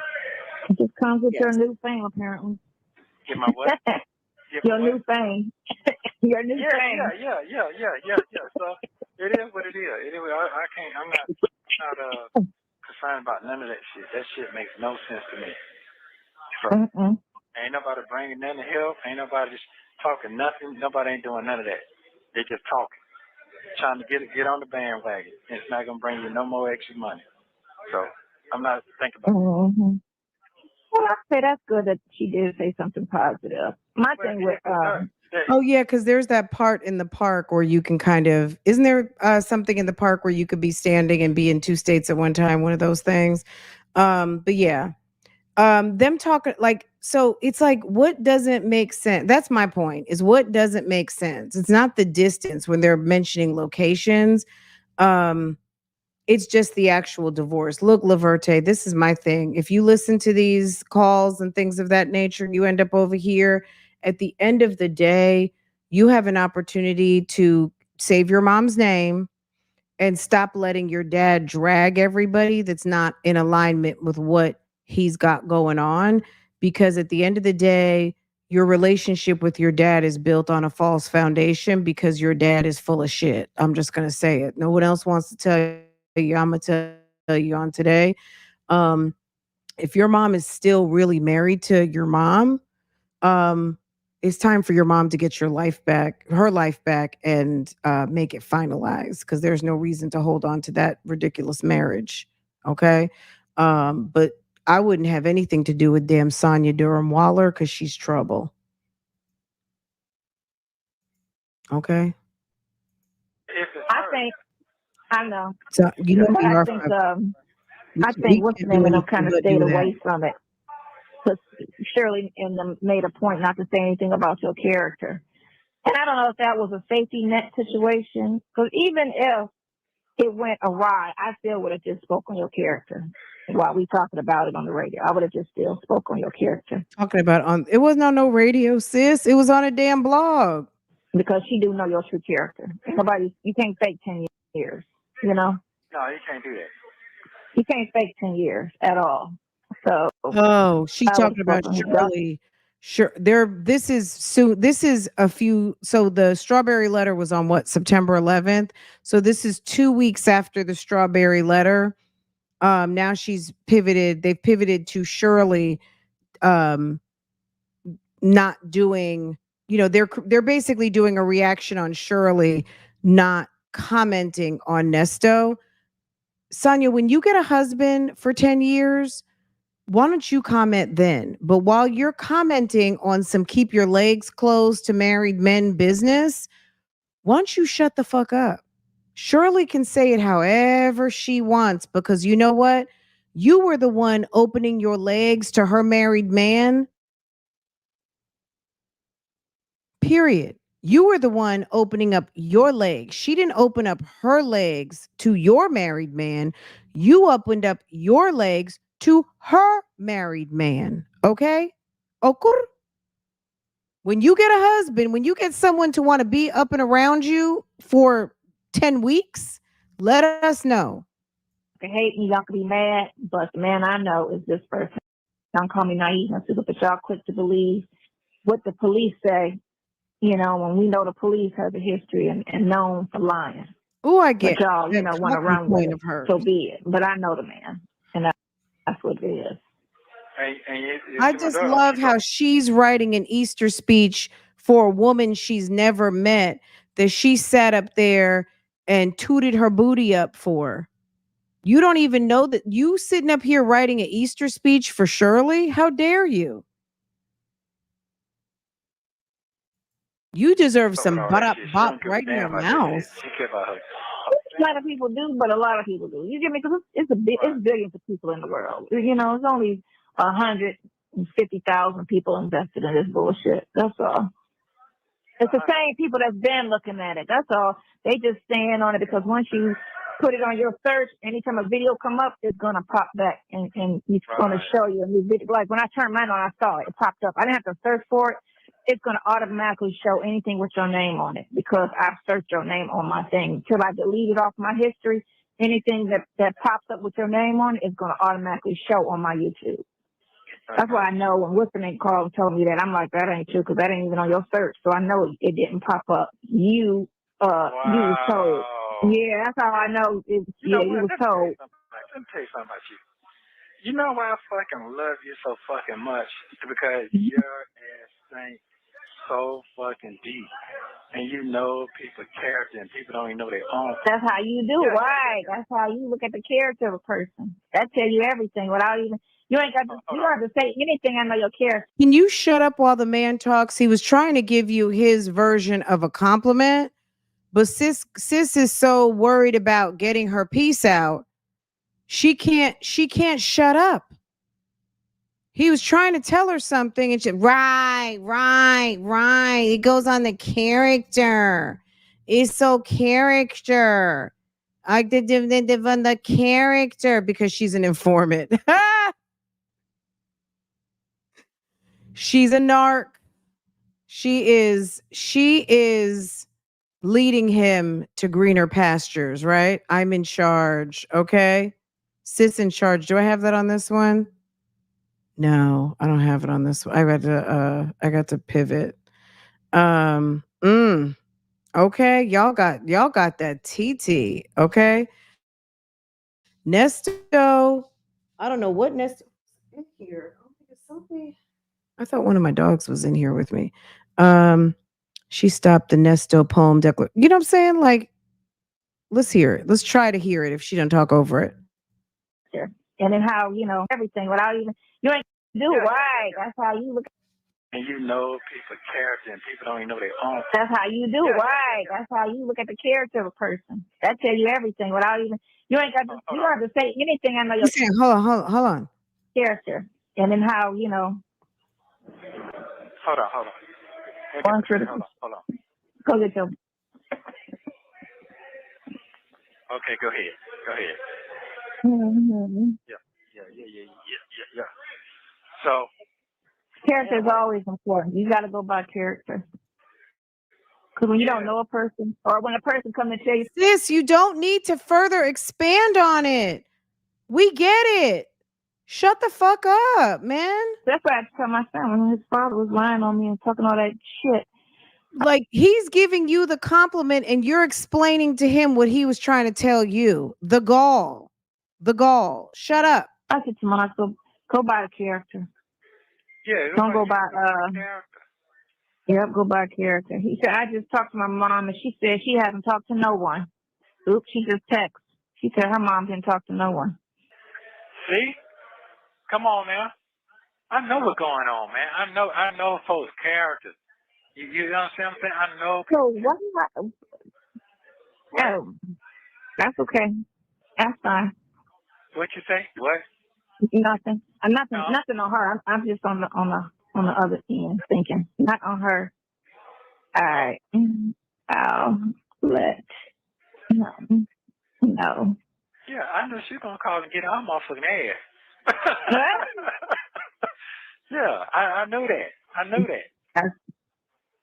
It just comes with your new fame, apparently. Get my what? Your new fame. Your new fame. Yeah. So it is what it is. Anyway, I can't. I'm not concerned about none of that shit. That shit makes no sense to me. So, ain't nobody bringing nothing to help. Ain't nobody just talking nothing. Nobody ain't doing none of that. They just talking, trying to get on the bandwagon. And it's not gonna bring you no more extra money. So I'm not thinking about it. Well, I say that's good that she did say something positive. My thing with oh yeah, because there's that part in the park where you can isn't there something in the park where you could be standing and be in two states at one time, one of those things. But yeah. Them talking so it's like what doesn't make sense. That's my point, is what doesn't make sense. It's not the distance when they're mentioning locations. It's just the actual divorce. Look, Laverte, this is my thing. If you listen to these calls and things of that nature, you end up over here. At the end of the day, you have an opportunity to save your mom's name and stop letting your dad drag everybody that's not in alignment with what he's got going on. Because at the end of the day, your relationship with your dad is built on a false foundation because your dad is full of shit. I'm just going to say it. No one else wants to tell you. I'm going to tell you on today. If your mom is still really married to your mom, it's time for your mom to get her life back, and make it finalized, because there's no reason to hold on to that ridiculous marriage. Okay. But I wouldn't have anything to do with damn Sonia Durham Waller because she's trouble. Okay. I know. So you know But we I are. think We what's the can't do name of them anything kind of but stayed do that. away from it. Because Shirley and them made a point not to say anything about your character. And I don't know if that was a safety net situation. Because even if it went awry, I still would have just spoke on your character while we talking about it on the radio. I would have just still spoke on your character. Talking about it wasn't on no radio, sis. It was on a damn blog. Because she do know your true character. You can't fake 10 years, you know? No, you can't do that. You can't fake 10 years at all. So She talking about Shirley. Sure. This is a few. So the strawberry letter was on what, September 11th. So this is 2 weeks after the strawberry letter. Now she's pivoted. They've pivoted to Shirley, not doing, they're basically doing a reaction on Shirley, not commenting on Nesto. Sonia, when you get a husband for 10 years, why don't you comment then? But while you're commenting on some keep your legs closed to married men business, why don't you shut the fuck up? Shirley can say it however she wants because you know what? You were the one opening your legs to her married man. Period. You were the one opening up your legs. She didn't open up her legs to your married man. You opened up your legs to her married man. Okay? Okur. When you get a husband, when you get someone to want to be up and around you for 10 weeks, let us know. You can hate me, y'all can be mad, but the man I know is this person. Don't call me naive, but y'all quick to believe what the police say. You know, when we know the police has a history and known for lying. Oh, I get but y'all, want to run with it. So be it. But I know the man, and that's what it is. I just love how she's writing an Easter speech for a woman she's never met that she sat up there and tooted her booty up for. You don't even know that you sitting up here writing an Easter speech for Shirley? How dare you? You deserve some bop right in your mouth. A lot of people do, but a lot of people do. You get me? Because it's billions of people in the world. You know, it's only 150,000 people invested in this bullshit. That's all. It's the same people that's been looking at it. That's all. They just stand on it because once you put it on your search, anytime a video come up, it's gonna pop back and it's gonna show you a new video. Like when I turned mine on, I saw it. It popped up. I didn't have to search for it. It's gonna automatically show anything with your name on it because I searched your name on my thing. Till I delete it off my history, anything that pops up with your name on it is gonna automatically show on my YouTube. That's why I know when Whipping called and told me that, I'm like, that ain't true because that ain't even on your search. So I know it didn't pop up. You was told. Yeah, that's how I know. You was told. Let me tell you something about you. You know why I fucking love you so fucking much? Because your ass think so fucking deep. And you know people's character and people don't even know their own. That's how you do, right? That's how you look at the character of a person. That tell you everything without even, you ain't got to, you don't have to say anything. I know your character. Can you shut up while the man talks? He was trying to give you his version of a compliment, but sis is so worried about getting her piece out. She can't shut up. He was trying to tell her something and she, right. It goes on the character. It's so character. I did the character because she's an informant. She's a narc. She is leading him to greener pastures, right? I'm in charge. Okay. Sis in charge. Do I have that on this one? No, I don't have it on this one. I got to pivot. Okay, y'all got that TT. Okay. Nesto. I don't know what Nesto in here. I thought one of my dogs was in here with me. She stopped the Nesto poem declaration. You know what I'm saying? Like, let's hear it. Let's try to hear it if she don't talk over it. Sure. and then how, everything without even, you ain't do Yeah. right. That's how you look. And you know people's character, and people don't even know their own. That's how you do right. That's how you look at the character of a person. That tell you everything without even, you ain't got to, you don't have to say anything. I know your Hold on. character, and then how, Hold on. Hold on. Go get your. Okay, go ahead. Mm-hmm. Yeah. So Character is always important. You got to go by character. Because when you don't know a person, or when a person comes to tell you, Sis, you don't need to further expand on it. We get it. Shut the fuck up, man. that's what I tell my son when his father was lying on me and talking all that shit. Like, he's giving you the compliment and you're explaining to him what he was trying to tell you. The gall. Shut up. I said to him, go by the character. yeah, Don't go by character. Yep, go by character. He said, I just talked to my mom and she said she hasn't talked to no one. Oops, she just texted. She said her mom didn't talk to no one. See? Come on now. I know what's going on, man. I know folks' characters. You understand what I'm saying? I know. So oh, that's okay. That's fine. What you say? What? Nothing. Nothing. No. Nothing on her. I'm just on the other end thinking. Not on her. All right. I'll let no. Yeah, I know she's gonna call and get our motherfucking ass. Yeah, I know that.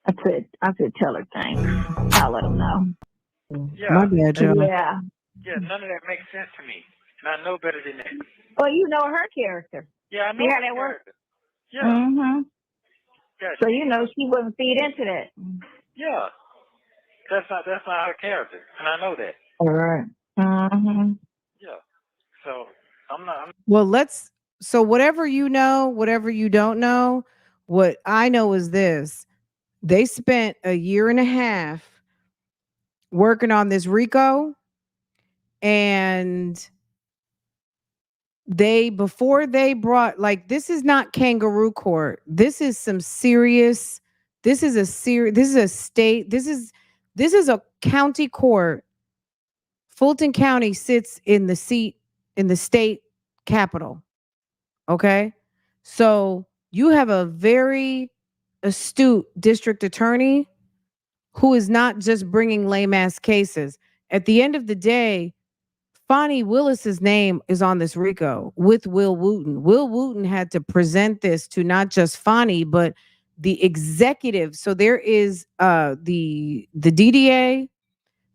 I could tell her things. I'll let them know. Yeah. My bad, Joe. Yeah. Yeah, none of that makes sense to me. And I know better than that. Well, you know her character. Yeah, I know See how her that works? character. Yeah. Mm-hmm. Yeah, So you know she wouldn't feed into that. Yeah. That's not her character. And I know that. All right. Mm-hmm. Yeah. So Well, so whatever you know, whatever you don't know, what I know is this. They spent a year and a half working on this RICO, and before they brought, like, this is not kangaroo court. This is some serious, this is a state, this is a county court. Fulton County sits in the seat in the state capital. Okay. So you have a very astute district attorney who is not just bringing lame ass cases. At the end of the day, Fonnie Willis's name is on this RICO with Will Wooten. Will Wooten had to present this to not just Fonnie, but the executive. So there is the DDA,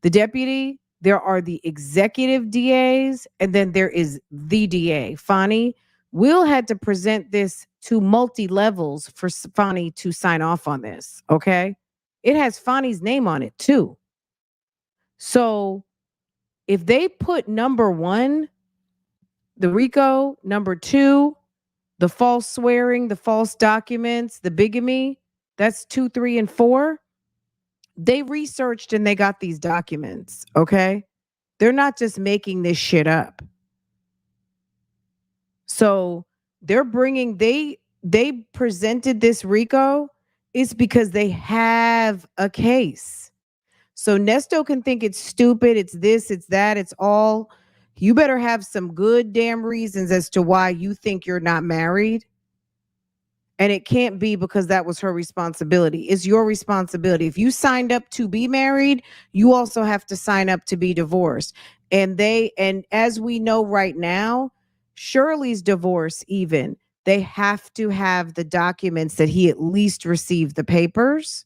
the deputy, there are the executive DAs, and then there is the DA. Fonnie, Will had to present this to multi-levels for Fonnie to sign off on this, okay? It has Fonnie's name on it too. So if they put number 1, the RICO, number 2, the false swearing, the false documents, the bigamy, that's 2, 3, and 4. They researched and they got these documents, okay? They're not just making this shit up. So they're bringing, they presented this RICO, it's because they have a case. So Nesto can think it's stupid, it's this, it's that, it's all. You better have some good damn reasons as to why you think you're not married. And it can't be because that was her responsibility. It's your responsibility. If you signed up to be married, you also have to sign up to be divorced. And as we know right now, Shirley's divorce, even, they have to have the documents that he at least received the papers.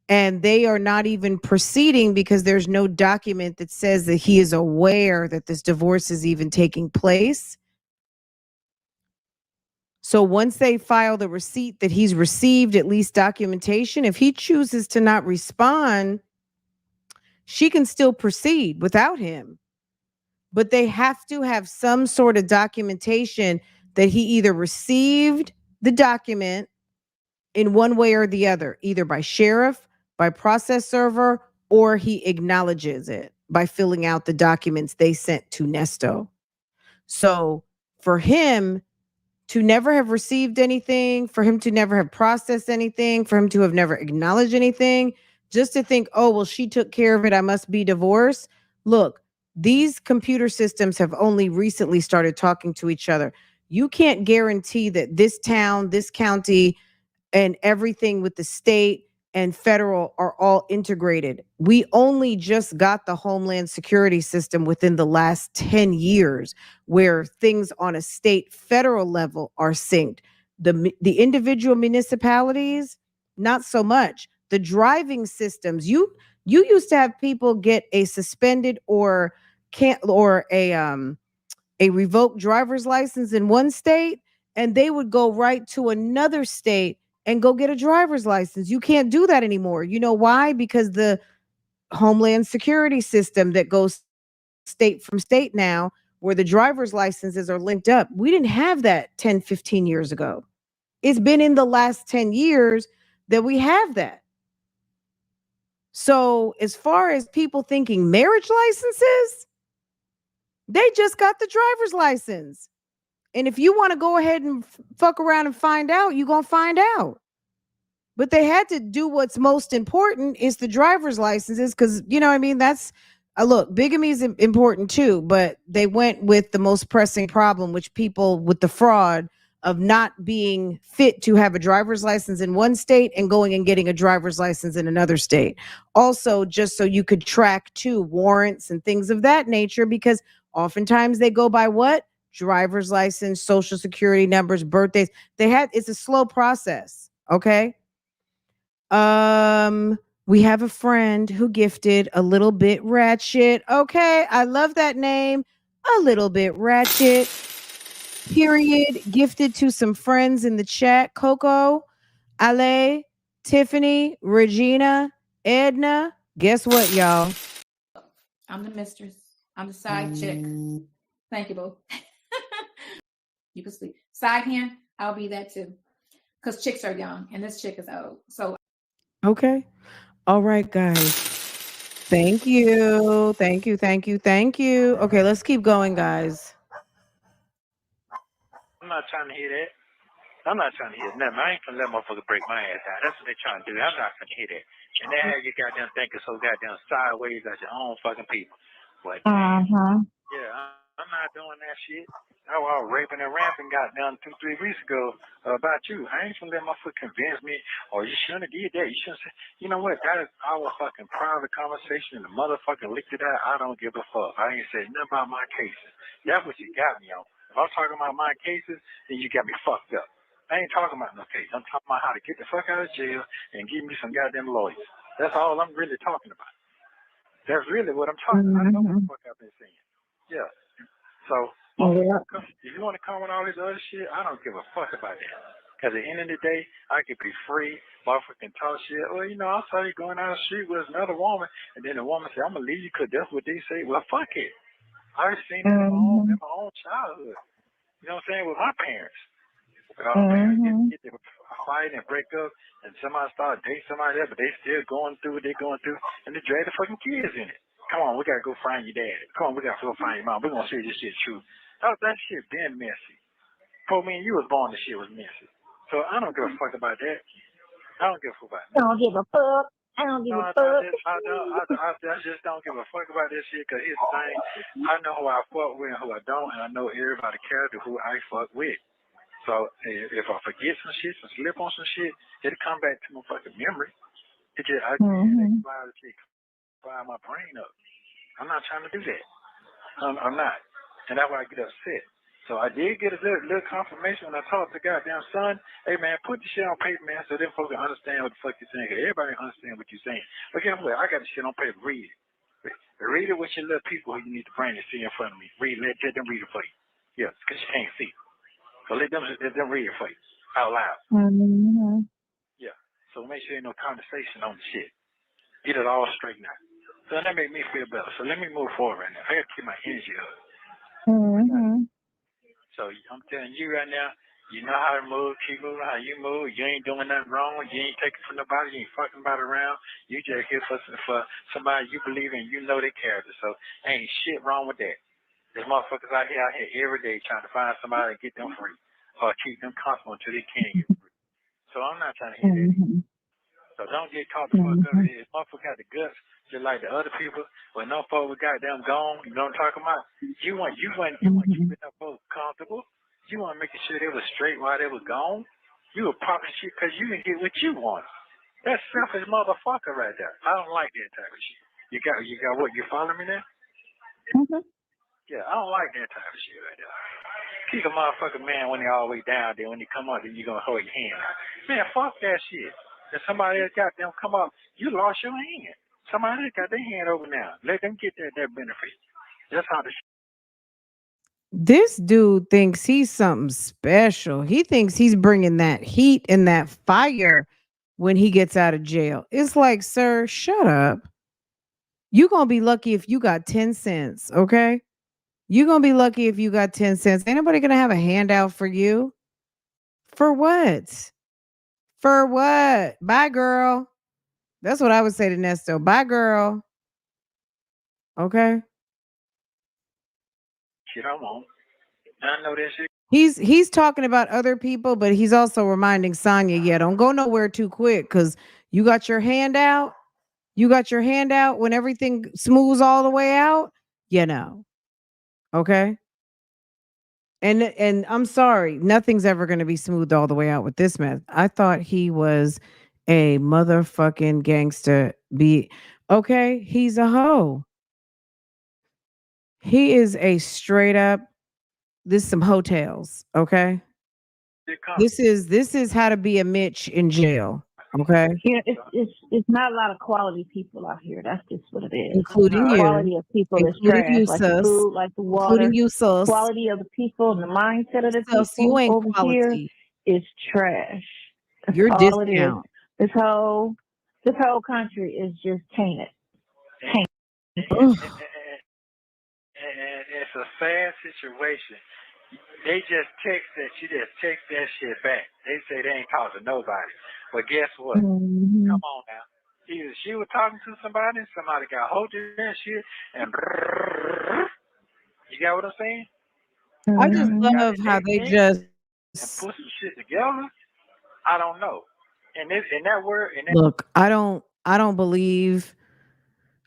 And they are not even proceeding because there's no document that says that he is aware that this divorce is even taking place. So once they file the receipt that he's received at least documentation, if he chooses to not respond, she can still proceed without him. But they have to have some sort of documentation that he either received the document in one way or the other, either by sheriff, by process server, or he acknowledges it by filling out the documents they sent to Nesto. So for him to never have received anything, for him to never have processed anything, for him to have never acknowledged anything, just to think, oh, well, she took care of it, I must be divorced. Look, these computer systems have only recently started talking to each other. You can't guarantee that this town, this county, and everything with the state and federal are all integrated. We only just got the Homeland Security system within the last 10 years where things on a state federal level are synced. The individual municipalities, not so much. The driving systems, you used to have people get a suspended or can't or a revoked driver's license in one state, and they would go right to another state and go get a driver's license. You can't do that anymore. You know why? Because the Homeland Security system that goes state from state now, where the driver's licenses are linked up. We didn't have that 10, 15 years ago. It's been in the last 10 years that we have that. So, as far as people thinking marriage licenses, they just got the driver's license. And if you want to go ahead and fuck around and find out, you're going to find out. But they had to do what's most important is the driver's licenses because, you know what I mean? That's, look, bigamy is important too, but they went with the most pressing problem, which people with the fraud of not being fit to have a driver's license in one state and going and getting a driver's license in another state. Also, just so you could track too warrants and things of that nature, because oftentimes they go by what? Driver's license, social security numbers, birthdays. It's a slow process. Okay. We have a friend who gifted a little bit ratchet. Okay, I love that name. A little bit ratchet. Period. Gifted to some friends in the chat. Coco, Ale, Tiffany, Regina, Edna. Guess what, y'all? I'm the mistress. I'm the side chick. Thank you, boo. You can sleep. Side hand, I'll be that too. Because chicks are young and this chick is old. So okay. All right, guys. Thank you. Thank you. Thank you. Thank you. Okay, let's keep going, guys. I'm not trying to hear that. I'm not trying to hear nothing. I ain't gonna let motherfucker break my ass out. That's what they trying to do. I'm not gonna hear that. And they have you goddamn thinking so goddamn sideways at your own fucking people. But yeah, I'm not doing that shit. I was raping and ramping goddamn 2-3 weeks ago about you. I ain't gonna let motherfucker convince me, or you shouldn't have did that. You shouldn't say, you know what, that is our fucking private conversation and the motherfucker licked it out. I don't give a fuck. I ain't saying nothing about my cases. That's what you got me on. If I'm talking about my cases, then you got me fucked up. I ain't talking about no case. I'm talking about how to get the fuck out of jail and give me some goddamn lawyers. That's all I'm really talking about. That's really what I'm talking about. I know what the fuck I've been saying. Yeah. So, if you want to come with all this other shit, I don't give a fuck about that. Because at the end of the day, I could be free, motherfucking talk shit. Well, you know, I saw you going down the street with another woman, and then the woman said, I'm going to leave you because that's what they say. Well, fuck it. I already seen it in my own childhood. You know what I'm saying? With my parents. Parents get to fight and break up, and somebody start dating somebody else, but they still going through what they're going through, and they drag the fucking kids in it. Come on, we gotta go find your dad. Come on, we gotta go find your mom. We're gonna see this shit true. That shit been messy. Before me and you was born, the shit was messy. So I don't give a fuck about that. I don't give a fuck about that. I don't give a fuck. I don't give a fuck. I just don't give a fuck about this shit, because here's the thing. I know who I fuck with and who I don't, and I know everybody character who I fuck with. So if I forget some shit, some slip on some shit, it'll come back to my fucking memory. It just I fire my brain up. I'm not trying to do that. I'm not, and that's why I get upset. So I did get a little confirmation when I talked to goddamn son. Hey man, put the shit on paper, man, so them folks can understand what the fuck you're saying. Everybody understand what you're saying. But guess what? I got the shit on paper. Read it. Read it with your little people who you need to bring and see in front of me. Let them read it for you. Yeah, because you can't see. So let them read it for you out loud. Yeah. So make sure ain't no conversation on the shit. Get it all straightened out. So that make me feel better. So let me move forward right now. I gotta keep my energy up. So I'm telling you right now, you know how to move, keep moving how you move. You ain't doing nothing wrong. You ain't taking from nobody. You ain't fucking about around. You just here for somebody you believe in. You know their character. So ain't shit wrong with that. There's motherfuckers out here every day trying to find somebody and get them free or keep them comfortable until they can't get free. So I'm not trying to hear that. So don't get caught the fuck up. If motherfucker got the guts, just like the other people, when no folks goddamn gone, you know what I'm talking about? You want keeping them folks comfortable. You want making sure they were straight while they were gone. You were popping shit because you didn't get what you wanted. That's selfish motherfucker right there. I don't like that type of shit. You got what? You follow me now? Yeah, I don't like that type of shit right there. Keep a motherfucking man when they all the way down there. When you come up, then you gonna hold your hand out. Man, fuck that shit. If somebody else got them come up, you lost your hand. Somebody else got their hand over now. Let them get that benefit. That's how the This dude thinks he's something special. He thinks he's bringing that heat and that fire when he gets out of jail. It's like, sir, shut up. You gonna be lucky if you got 10 cents, okay? You gonna be lucky if you got 10 cents. Ain't nobody gonna have a handout for you. For what? For what? Bye, girl. That's what I would say to Nesto. Bye, girl. Okay. shit I want. I know that shit. He's talking about other people, but he's also reminding Sonya, yeah, don't go nowhere too quick because you got your hand out. You got your hand out when everything smooths all the way out, you know. Okay. And I'm sorry, nothing's ever going to be smoothed all the way out with this man. I thought he was a motherfucking gangster. Okay, he's a hoe. He is a straight up. This some hotels, okay? This is how to be a Mitch in jail, okay? Yeah, it's not a lot of quality people out here. That's just what it is. Including The you, quality of people is including trash. you, Like the sus, food, like the including water. you, sus. Quality of the people and the mindset of the Sus, you people ain't over here quality. is trash. That's You're all it is. discount. This whole country is just tainted. Ugh. And it's a sad situation. They just text that. She just text that shit back. They say they ain't talking to nobody. But guess what? Come on now. Either she was talking to somebody got hold of that shit, and you got what I'm saying? I just Got love it how they they think just and put some shit together. I don't know. And that word, look. I don't believe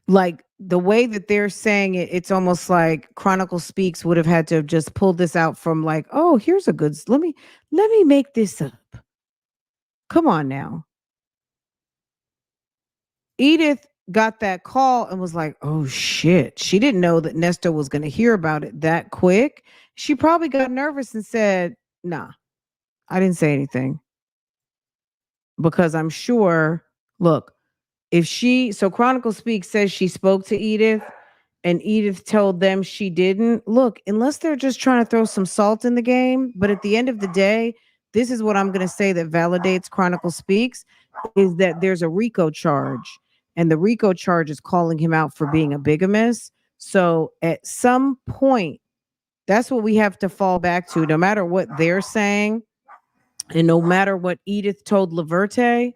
like the way that they're saying it. It's almost like Chronicle Speaks would have had to have just pulled this out from like, oh, here's a good. Let me make this up. Come on now. Edith got that call and was like, oh shit. She didn't know that Nesto was going to hear about it that quick. She probably got nervous and said, nah, I didn't say anything. Because I'm sure, look, so Chronicle Speak says she spoke to Edith and Edith told them she didn't. Look, unless they're just trying to throw some salt in the game, but at the end of the day, this is what I'm going to say that validates Chronicle Speaks is that there's a RICO charge and the RICO charge is calling him out for being a bigamist. So at some point, that's what we have to fall back to, no matter what they're saying and no matter what Edith told Laverte.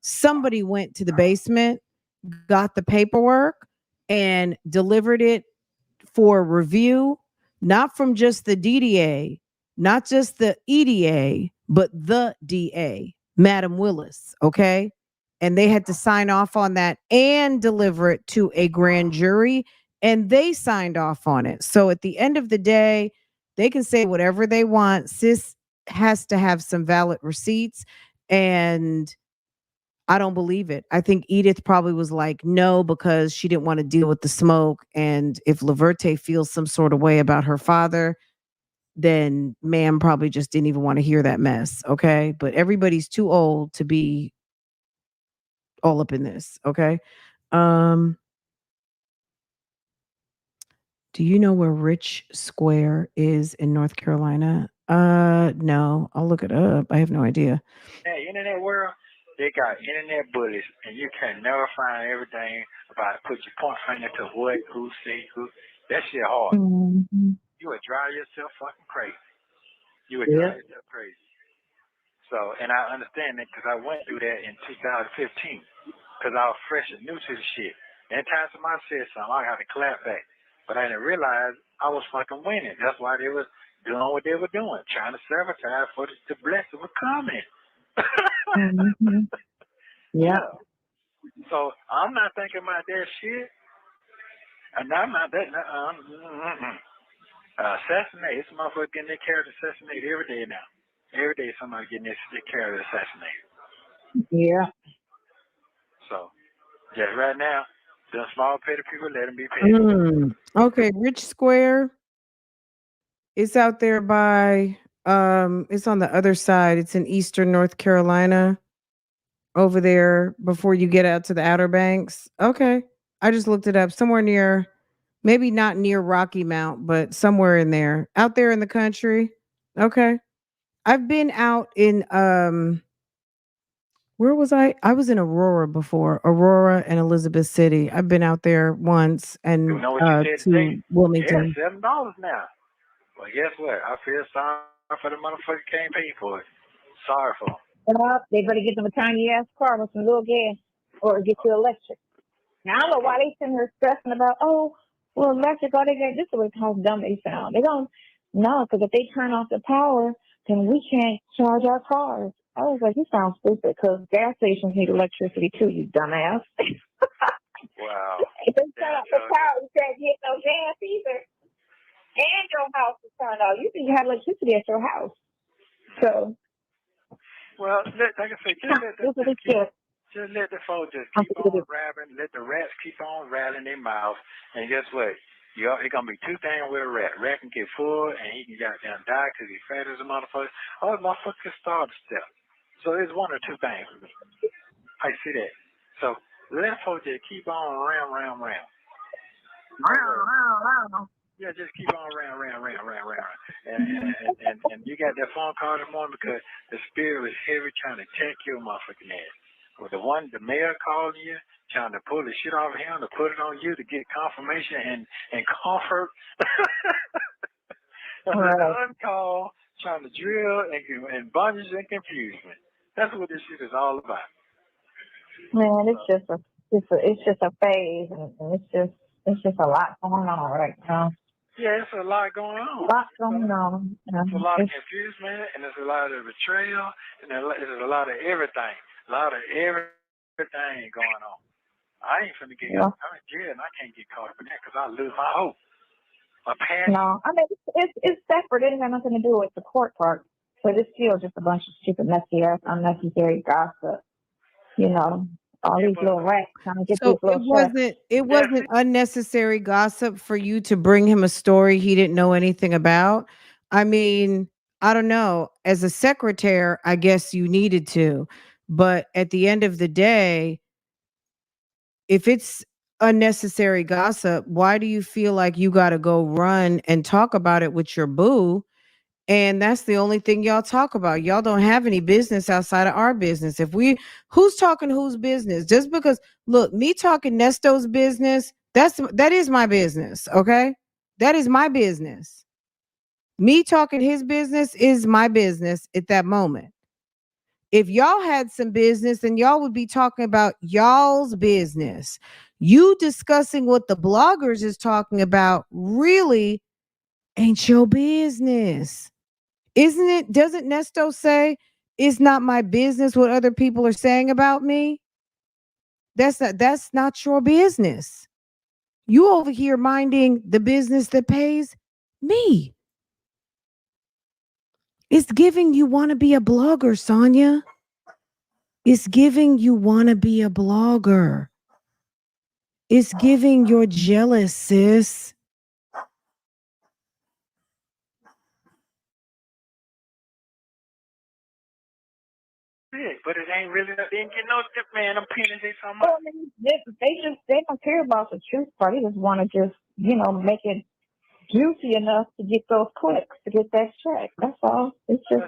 Somebody went to the basement, got the paperwork, and delivered it for review, not from just the DDA, not just the EDA, but the DA, Madam Willis. Okay. And they had to sign off on that and deliver it to a grand jury, and they signed off on it. So at the end of the day, they can say whatever they want. Sis has to have some valid receipts. And I don't believe it. I think Edith probably was like, no, because she didn't want to deal with the smoke. And if Laverte feels some sort of way about her father, then ma'am probably just didn't even want to hear that mess. Okay. But everybody's too old to be all up in this. Okay. Do you know where Rich Square is in North Carolina? No, I'll look it up. I have no idea. Hey, internet world, they got internet bullies, and you can never find everything about put your point finger to what, who, say, who. That shit hard. You would drive yourself fucking crazy. You would drive yourself crazy. So, and I understand that because I went through that in 2015 because I was fresh and new to the shit. Anytime somebody said something, I got to clap back. But I didn't realize I was fucking winning. That's why they was doing what they were doing, trying to sabotage for the blessing was coming. Mm-hmm. Yeah. So I'm not thinking about that shit. And I'm not that. Assassinate. It's motherfucker getting their character assassinated every day now. Every day somebody getting their character assassinated. Yeah. So just right now, the small petty people, let them be petty. Okay, Rich Square. It's out there by it's on the other side. It's in eastern North Carolina. Over there before you get out to the Outer Banks. Okay. I just looked it up. Somewhere near, maybe not near Rocky Mount, but somewhere in there. Out there in the country. Okay. I've been out in where was I? I was in Aurora before. Aurora and Elizabeth City. I've been out there once You and know what you said today? to Yeah, Wilmington. $7 now. Well, guess what? I feel sorry for the motherfucker can't pay for it. Sorry for him. Well, they better get them a tiny ass car with some little gas or get you electric. Now, I don't know why they sitting here stressing about, oh, well, electric, all they got, this is what how dumb they sound. They don't know, because if they turn off the power, then we can't charge our cars. I was like, you sound stupid, because gas stations need electricity too, you dumbass. Wow. If they turn off the power, you can't get no gas either. And your house is turned off. You think you have electricity at your house. So, well, like I said, just let the folks just keep on rapping. Let the rats keep on rattling their mouths. And guess what? It's going to be two things with a rat. Rat can get full and he can goddamn die because he's fat as a motherfucker. Or the motherfucker can starve to step. So it's one or two things for me. I see that. So let folks just keep on round. Yeah, just keep on round. And you got that phone call this morning because the spirit was heavy trying to take your motherfucking ass. Well, the mayor calling you, trying to pull the shit off of him to put it on you to get confirmation and comfort. And the uncall trying to drill and bondage and confusion. That's what this shit is all about. Man, it's just a phase, and it's just a lot going on right now. Yeah, it's a lot going on. A lot going on. It's a lot of confusion, and there's a lot of betrayal, and there's a lot of everything. A lot of everything going on. I ain't finna get I'm in jail, and I can't get caught up in that because I lose my hope. My passion. No, I mean, it's separate. It has nothing to do with the court part. But it's still just a bunch of stupid, messy ass, unnecessary gossip. You know, all these little rats trying to get these little it wasn't unnecessary gossip for you to bring him a story he didn't know anything about. I mean, I don't know. As a secretary, I guess you needed to. But at the end of the day, if it's unnecessary gossip, why do you feel like you got to go run and talk about it with your boo? And that's the only thing y'all talk about. Y'all don't have any business outside of our business. Who's talking whose business? Just because, look, me talking Nesto's business, that is my business. Okay. That is my business. Me talking his business is my business at that moment. If y'all had some business, then y'all would be talking about y'all's business. You discussing what the bloggers is talking about really ain't your business. Isn't it? Doesn't Nesto say it's not my business what other people are saying about me? That's not your business. You over here minding the business that pays me. It's giving you want to be a blogger, Sonia. It's giving you want to be a blogger. It's giving you're jealous, sis. But it ain't really, they didn't get no tip, man. Them pennies they talking about. They don't care about the truth part. They just want to just, make it juicy enough to get those clicks, to get that check. That's all. It's just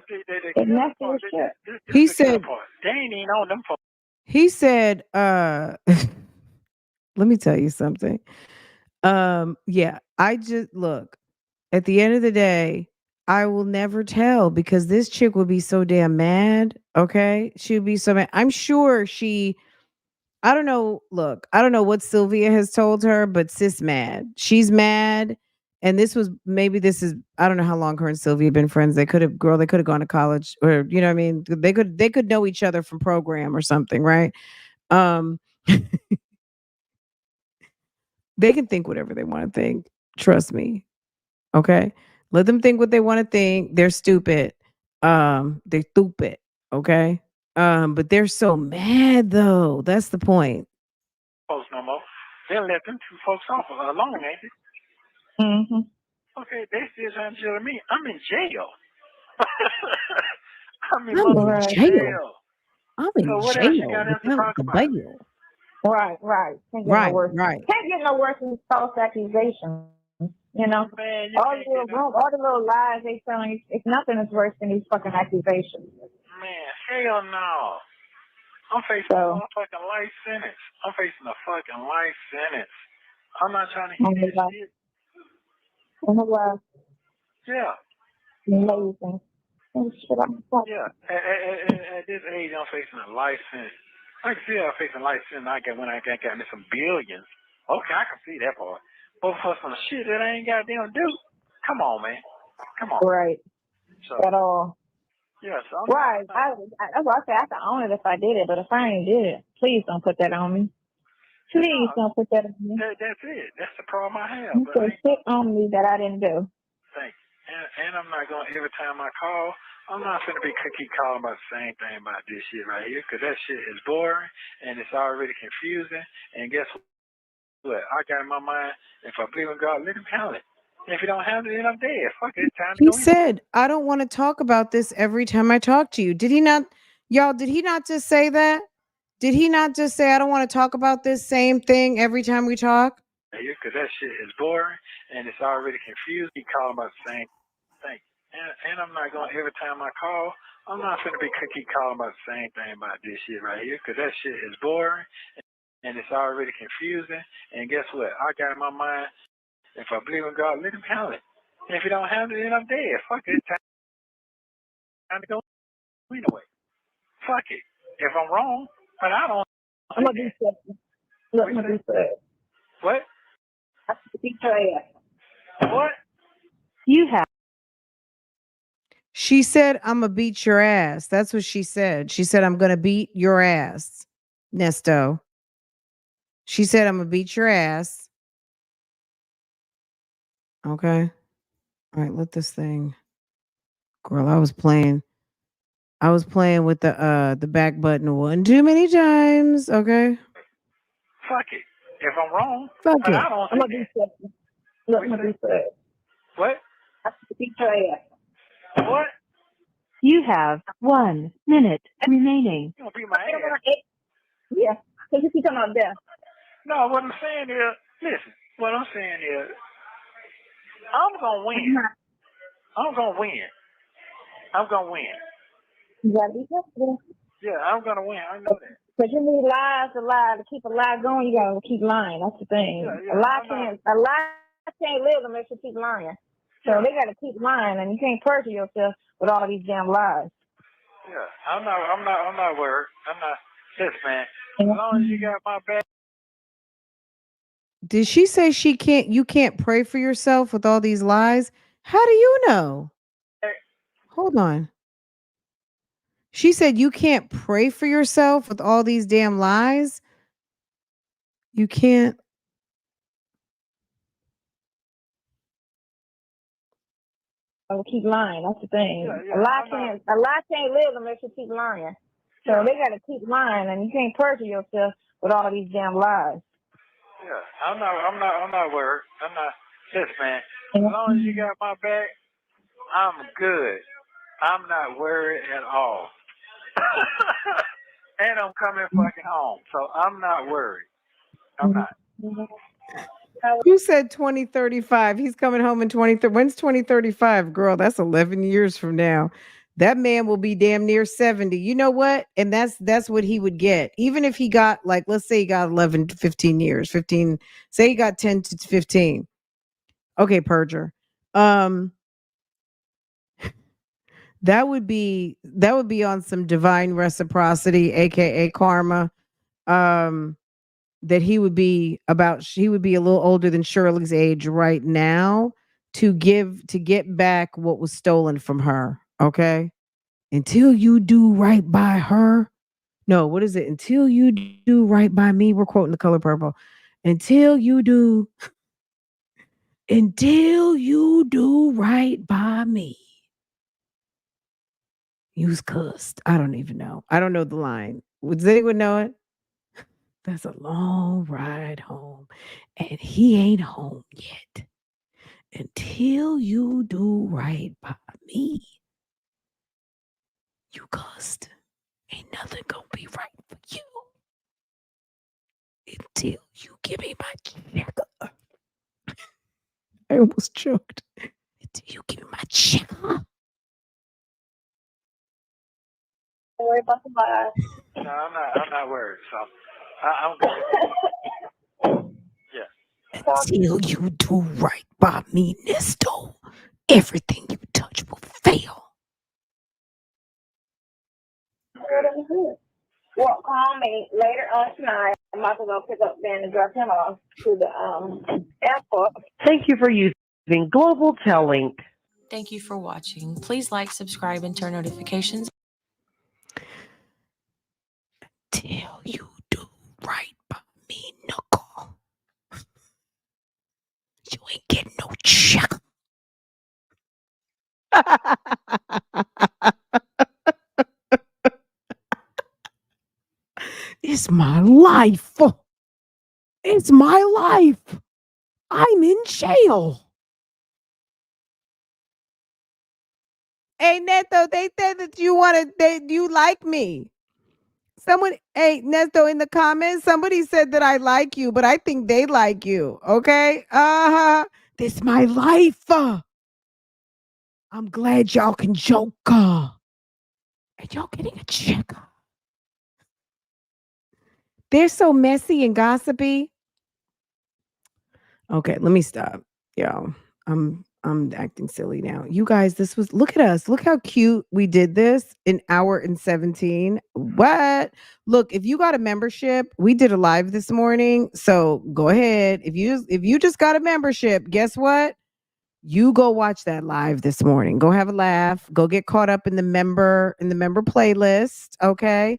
nasty as shit. He said, they ain't even on them folks. He said, let me tell you something. Yeah, I just look, at the end of the day, I will never tell because this chick would be so damn mad. Okay. She would be so mad. I'm sure I don't know. Look, I don't know what Sylvia has told her, but sis mad. She's mad. and this was maybe this is I don't know how long her and Sylvia have been friends. They could have gone to college, or you know what I mean. They could know each other from program or something, right? Um, they can think whatever they want to think. Trust me. Okay, let them think what they want to think. They're stupid. They're stupid. Okay. But they're so mad though. That's the point. Folks no more. They'll let them two folks off alone, ain't they? Mm-hmm. Okay, they still trying to tell me I'm in jail. I'm in I'm in motherfucking jail. jail. I'm So in what else you jail got else to without talk the about? bail. Right. Can't get Right, no worse. right. Can't get no worse than false accusations. You know, Man, you all can't the get no all the little lies they telling. It's nothing is worse than these fucking accusations. man, hell no. I'm facing So, a fucking life sentence. I'm facing a fucking life sentence. I'm not trying to oh hear my that God. shit. Oh my God. Yeah. Amazing. Oh, shit, I'm fucking. Yeah. At this age, I'm facing a life sentence. I can see I'm facing life sentence. When I got me some billions. Okay, I can see that part. But for some shit that I ain't goddamn do, come on, man. Come on. Right. So, At all. yeah, so Right. That's why I say I can own it if I did it, but if I ain't did it, please don't put that on me. Please don't put that on me. that's it. That's the problem I have. You But put shit on me that I didn't do. thank you. And I'm not going to, every time I call, I'm not going to be keep calling about the same thing about this shit right here, because that shit is boring and it's already confusing. And guess what? I got in my mind, if I believe in God, let him handle it. And if you don't handle it, then I'm dead. Fuck it, it's time to He go anyway. said, I don't want to talk about this every time I talk to you. Did he not, y'all, did he not just say that? Did he not just say, I don't want to talk about this same thing every time we talk? Because that shit is boring and it's already confused. Keep calling about the same thing. And I'm not going, every time I call, I'm not going to be keep calling about the same thing about this shit right here, because that shit is boring and it's already confusing. And guess what? I got in my mind, if I believe in God, let him handle it. And if you don't handle it, then I'm dead. Fuck it, it's time to go anyway. Fuck it. If I'm wrong, but I don't. I'm gonna be sick. Look, I'm gonna be sick. What? I'm gonna beat your ass. What? You have. She said, I'm going to beat your ass. That's what she said. She said, I'm going to beat your ass, Nesto. She said, I'm going to beat your ass. Okay. All right, let this thing. Girl, I was playing with the back button one too many times. Okay. Fuck it. If I'm wrong, Fuck but it. I don't. I'm gonna be sick. Look, I'm gonna be sick. What? I'm gonna beat your ass. What? You have 1 minute remaining. You gonna beat my ass? Yeah, because you keep talking about death. No, what I'm saying is, listen. What I'm saying is, I'm gonna win. I'm gonna win. I'm gonna win. You gotta be careful. Yeah, I'm gonna win. I know that. Because you need lies to lie to keep a lie going. You gotta keep lying. That's the thing. Yeah, a lie can't live unless you keep lying. So they gotta keep lying, and you can't perjure yourself with all these damn lies. Yeah, I'm not worried. I'm not. Listen, man. As long as you got my back. Did she say you can't pray for yourself with all these lies? How do you know? Hold on. She said you can't pray for yourself with all these damn lies. You can't. Keep lying. That's the thing. Yeah, a lie can't live unless you keep lying. So they gotta keep lying, and you can't perjure yourself with all these damn lies. Yeah, I'm not worried. I'm not. Listen, man. As long as you got my back, I'm good. I'm not worried at all. And I'm coming fucking home, so I'm not worried. I'm not. Who said 2035? He's coming home in 2030. When's 2035? Girl, that's 11 years from now. That man will be damn near 70. You know what? And that's what he would get. Even if he got, like, let's say he got 11 to 15 years. 15, say he got 10 to 15. Okay, Perger. That would be on some divine reciprocity, aka karma. That he would be a little older than Shirley's age right now. to get back what was stolen from her. Okay. Until you do right by her. No, what is it? Until you do right by me. We're quoting The Color Purple. Until you do right by me. You's cussed. I don't even know. I don't know the line. Does anyone know it? That's a long ride home, and he ain't home yet. Until you do right by me, you cussed. Ain't nothing gonna be right for you until you give me my check. I almost choked. Until you give me my check. Don't worry about the bus. No, I'm not worried. So I'm good. Yeah. Until you do right by me, Nesto, everything you touch will fail. Well, call me later on tonight. I'm about to go pick up Ben and drop him off to the airport. Thank you for using Global Tellink. Thank you for watching. Please like, subscribe, and turn notifications. Till you do right by me, knuckle. You ain't getting no check. It's my life. It's my life. I'm in jail. Hey, Neto, they said that you like me. Someone, hey, Nesto, in the comments, somebody said that I like you, but I think they like you. Okay? This my life. I'm glad y'all can joke. And y'all getting a check. They're so messy and gossipy. Okay, let me stop. Yo, I'm acting silly now. You guys, look at us. Look how cute we did this in hour and 17. What? Look, if you got a membership, we did a live this morning. So go ahead. If you just got a membership, guess what? You go watch that live this morning. Go have a laugh. Go get caught up in the member playlist. Okay.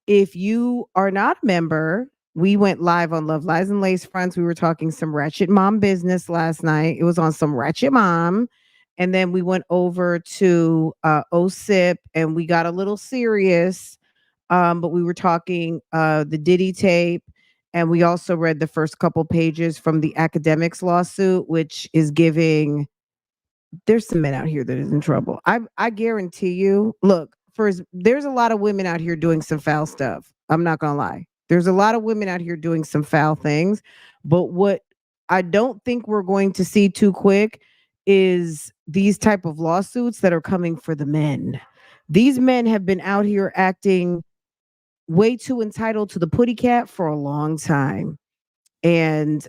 If you are not a member, we went live on Love Lies and Lace Fronts. We were talking some ratchet mom business last night. It was on some ratchet mom. And then we went over to OSIP and we got a little serious. But we were talking the Diddy tape. And we also read the first couple pages from the academics lawsuit, which is giving there's some men out here that is in trouble. I guarantee you. Look, there's a lot of women out here doing some foul stuff. I'm not gonna lie. There's a lot of women out here doing some foul things. But what I don't think we're going to see too quick is these type of lawsuits that are coming for the men. These men have been out here acting way too entitled to the putty cat for a long time. And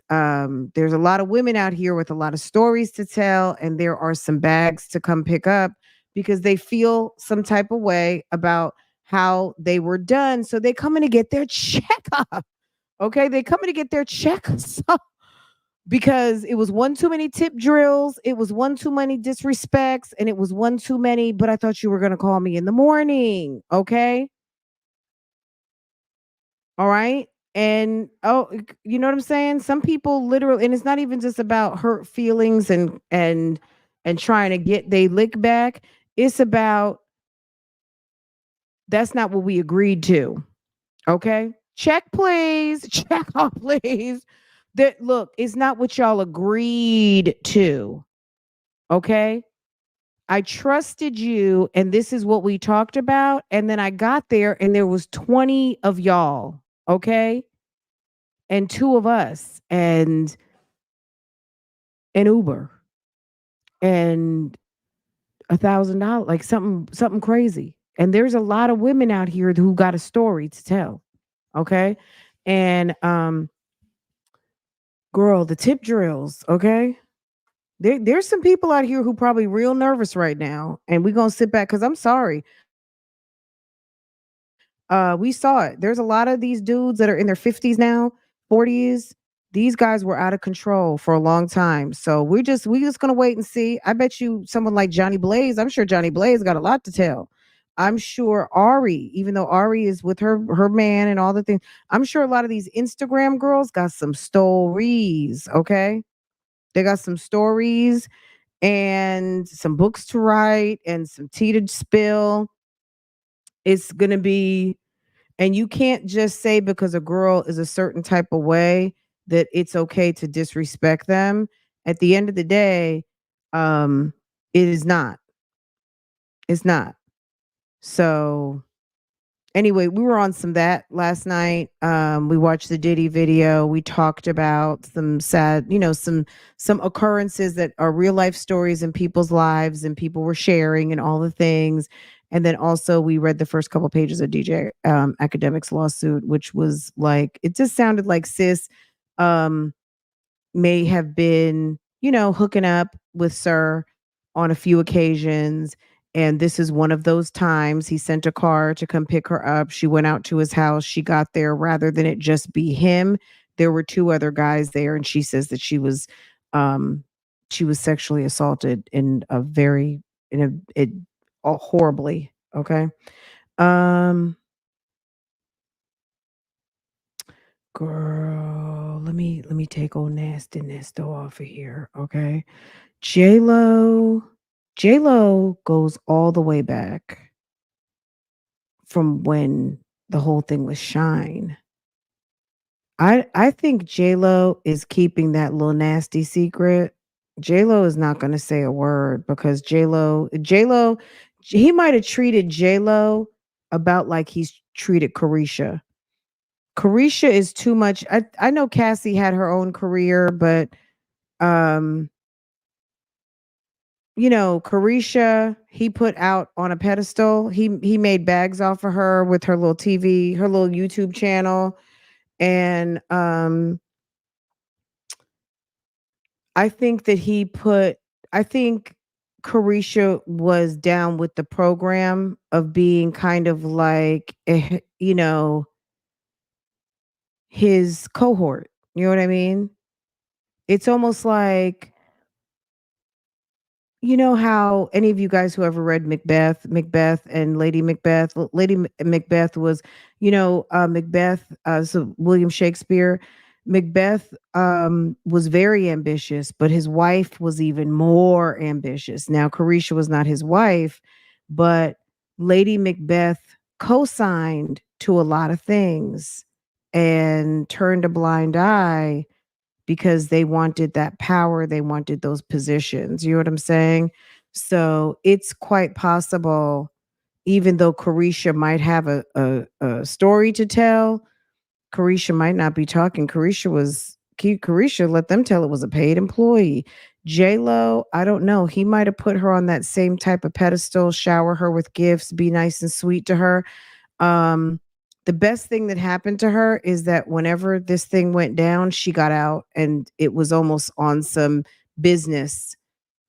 there's a lot of women out here with a lot of stories to tell, and there are some bags to come pick up because they feel some type of way about how they were done. So they coming to get their check up. Okay, they coming to get their checks up because it was one too many tip drills, it was one too many disrespects, and it was one too many. But I thought you were gonna call me in the morning. Okay. All right. And you know what I'm saying? Some people literally, and it's not even just about hurt feelings and trying to get they lick back. It's about that's not what we agreed to. Okay? Check, please. Check off, please. That look, it's not what y'all agreed to. Okay? I trusted you, and this is what we talked about. And then I got there and there was 20 of y'all. Okay. And 2 of us and an Uber and $1,000, like something crazy. And there's a lot of women out here who got a story to tell. Okay. And girl, the tip drills, okay? There's some people out here who probably real nervous right now. And we're gonna sit back because I'm sorry. We saw it. There's a lot of these dudes that are in their 50s now, 40s, these guys were out of control for a long time. So we just gonna wait and see. I bet you someone like Johnny Blaze, I'm sure Johnny Blaze got a lot to tell. I'm sure Ari, even though Ari is with her man and all the things, I'm sure a lot of these Instagram girls got some stories. Okay. They got some stories and some books to write and some tea to spill. It's gonna be, and you can't just say because a girl is a certain type of way that it's okay to disrespect them. At the end of the day, um, it is not. It's not. So anyway, we were on some that last night. We watched the Diddy video. We talked about some sad, some occurrences that are real life stories in people's lives, and people were sharing and all the things. And then also we read the first couple pages of DJ Academic's lawsuit, which was like, it just sounded like sis um may have been, hooking up with Sir on a few occasions. And this is one of those times. He sent a car to come pick her up. She went out to his house. She got there. Rather than it just be him, there were two other guys there. And she says that she was sexually assaulted horribly. Okay. Um, Girl, let me take old nasty Nesto off of here, okay? J-Lo J-Lo goes all the way back from when the whole thing was Shine. I think J-Lo is keeping that little nasty secret. J-Lo is not gonna say a word because J-Lo, he might have treated J-Lo about like he's treated Carisha. Carisha is too much. I know Cassie had her own career, but um, Carisha, he put out on a pedestal. He made bags off of her with her little TV, her little YouTube channel. And I think Carisha was down with the program of being kind of like his cohort. You know what I mean? It's almost like, you know how any of you guys who ever read Macbeth and Lady Macbeth, Macbeth was, Macbeth, so William Shakespeare, Macbeth was very ambitious, but his wife was even more ambitious. Now, Carisha was not his wife, but Lady Macbeth co-signed to a lot of things and turned a blind eye because they wanted that power, they wanted those positions. You know what I'm saying? So it's quite possible, even though Carisha might have a story to tell, Carisha might not be talking. Carisha, let them tell it was a paid employee. J Lo, I don't know. He might have put her on that same type of pedestal, shower her with gifts, be nice and sweet to her. Um, the best thing that happened to her is that whenever this thing went down, she got out and it was almost on some business.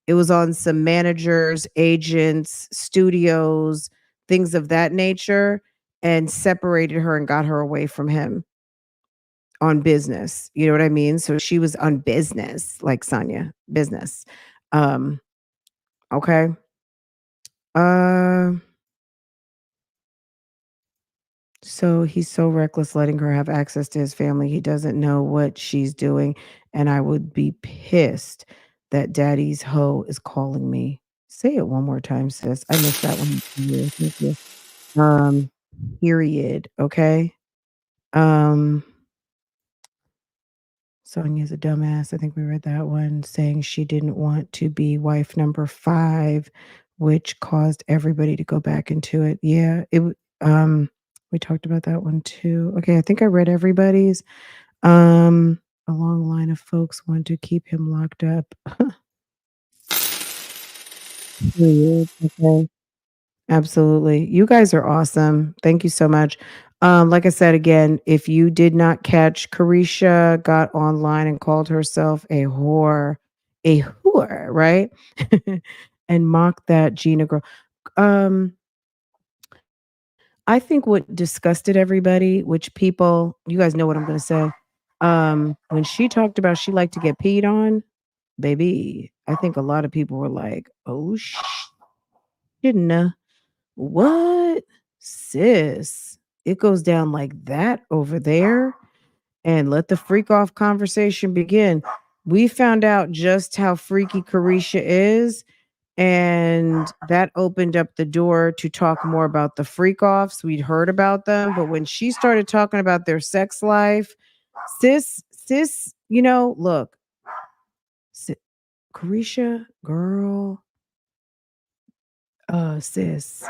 It was on some managers, agents, studios, things of that nature, and separated her and got her away from him on business. You know what I mean? So she was on business, like Sonya, business. Um, okay. Uh So he's so reckless letting her have access to his family. He doesn't know what she's doing. And I would be pissed that daddy's hoe is calling me. Say it one more time, sis. I missed that one. Yeah, thank you. Um, period. Okay. Um, Sonia's a dumbass. I think we read that one saying she didn't want to be wife number 5, which caused everybody to go back into it. Yeah, we talked about that one too. Okay, I think I read everybody's. A long line of folks want to keep him locked up. Period. Okay. Absolutely. You guys are awesome. Thank you so much. Like I said again, if you did not catch, Carisha got online and called herself a whore, right? And mocked that Gina girl. Um, I think what disgusted everybody, which people, you guys know what I'm going to say. When she talked about she liked to get peed on, baby, I think a lot of people were like, oh shit, what? Sis, it goes down like that over there. And let the freak off conversation begin. We found out just how freaky Carisha is, and that opened up the door to talk more about the freak offs. We'd heard about them, but when she started talking about their sex life, sis, look, Carisha, girl, sis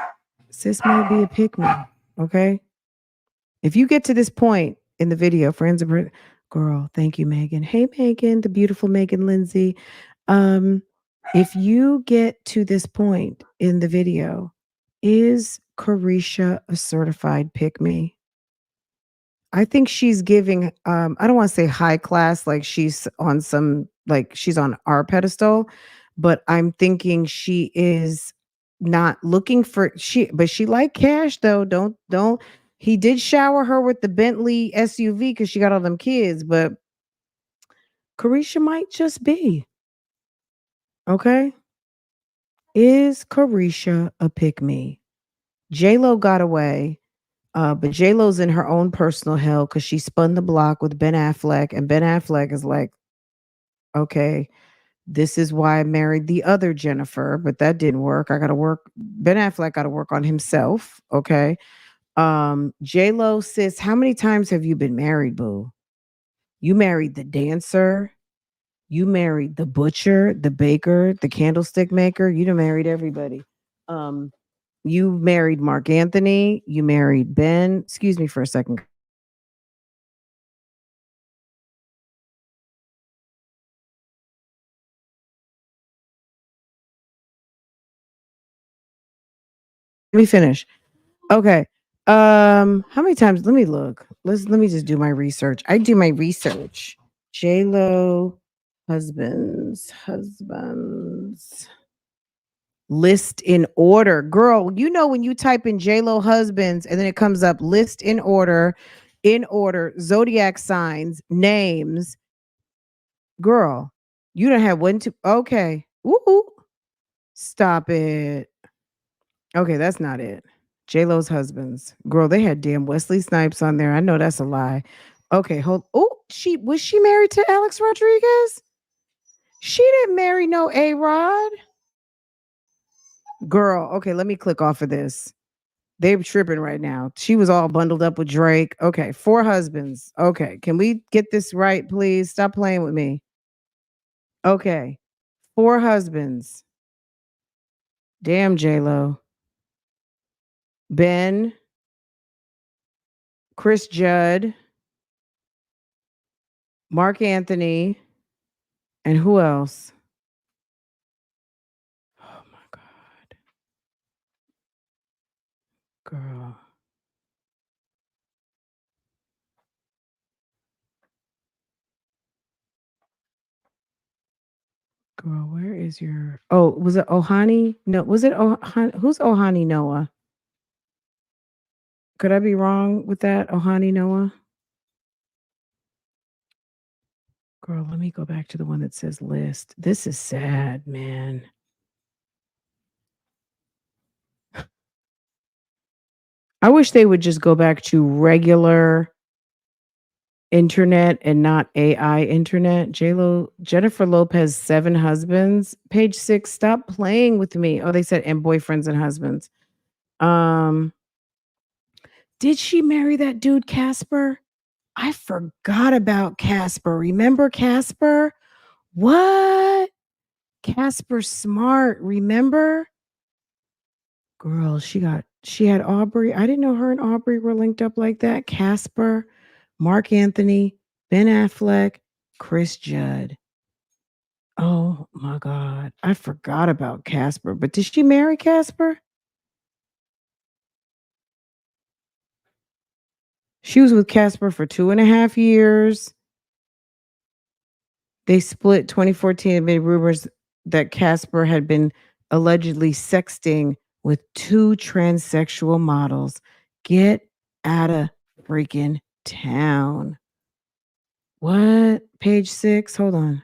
might be a pick me, okay? If you get to this point in the video, friends of girl, thank you, Megan. Hey, Megan, the beautiful Megan Lindsay. If you get to this point in the video, is Carisha a certified pick me? I think she's giving, I don't want to say high class, like she's on some, like she's on our pedestal, but I'm thinking she is not looking for, but she like cash though. Don't, he did shower her with the Bentley SUV because she got all them kids, but Carisha might just be. Okay. Is Carisha a pick me? J-Lo got away. But J-Lo's in her own personal hell because she spun the block with Ben Affleck, and Ben Affleck is like, okay, this is why I married the other Jennifer, but that didn't work. I gotta work. Ben Affleck gotta work on himself. Okay. J-Lo, sis, how many times have you been married, boo? You married the dancer, you married the butcher, the baker, the candlestick maker, you done married everybody. You married Mark Anthony, you married Ben. Excuse me for a second. Let me finish. Okay. How many times? Let me look. Let me just do my research. I do my research. J Lo husbands list in order. Girl, you know when you type in J Lo husbands and then it comes up list in order, zodiac signs, names. Girl, you don't have one to. Okay. Ooh. Stop it. Okay, that's not it. J-Lo's husbands. Girl, they had damn Wesley Snipes on there. I know that's a lie. Okay, hold. Oh, was she married to Alex Rodriguez? She didn't marry no A-Rod. Girl, okay, let me click off of this. They're tripping right now. She was all bundled up with Drake. Okay, 4 husbands. Okay, can we get this right, please? Stop playing with me. Okay, 4 husbands. Damn, J-Lo. Ben, Chris Judd, Mark Anthony, and who else? Oh my God. Girl. Girl, where is your was it Ohani? No, was it Ohani? Who's Ohani Noah? Could I be wrong with that? Ohani Noah? Girl, let me go back to the one that says list. This is sad, man. I wish they would just go back to regular internet and not AI internet. Jennifer Lopez, 7 husbands. Page 6, stop playing with me. Oh, they said and boyfriends and husbands. Did she marry that dude Casper? I forgot about Casper. Remember Casper? What? Casper Smart, remember? Girl, she had Aubrey. I didn't know her and Aubrey were linked up like that. Casper, Mark Anthony, Ben Affleck, Chris Judd. Oh my God. I forgot about Casper. But did she marry Casper? She was with Casper for 2.5 years. They split 2014 amid rumors that Casper had been allegedly sexting with 2 transsexual models. Get out of freaking town. What? Page 6? Hold on.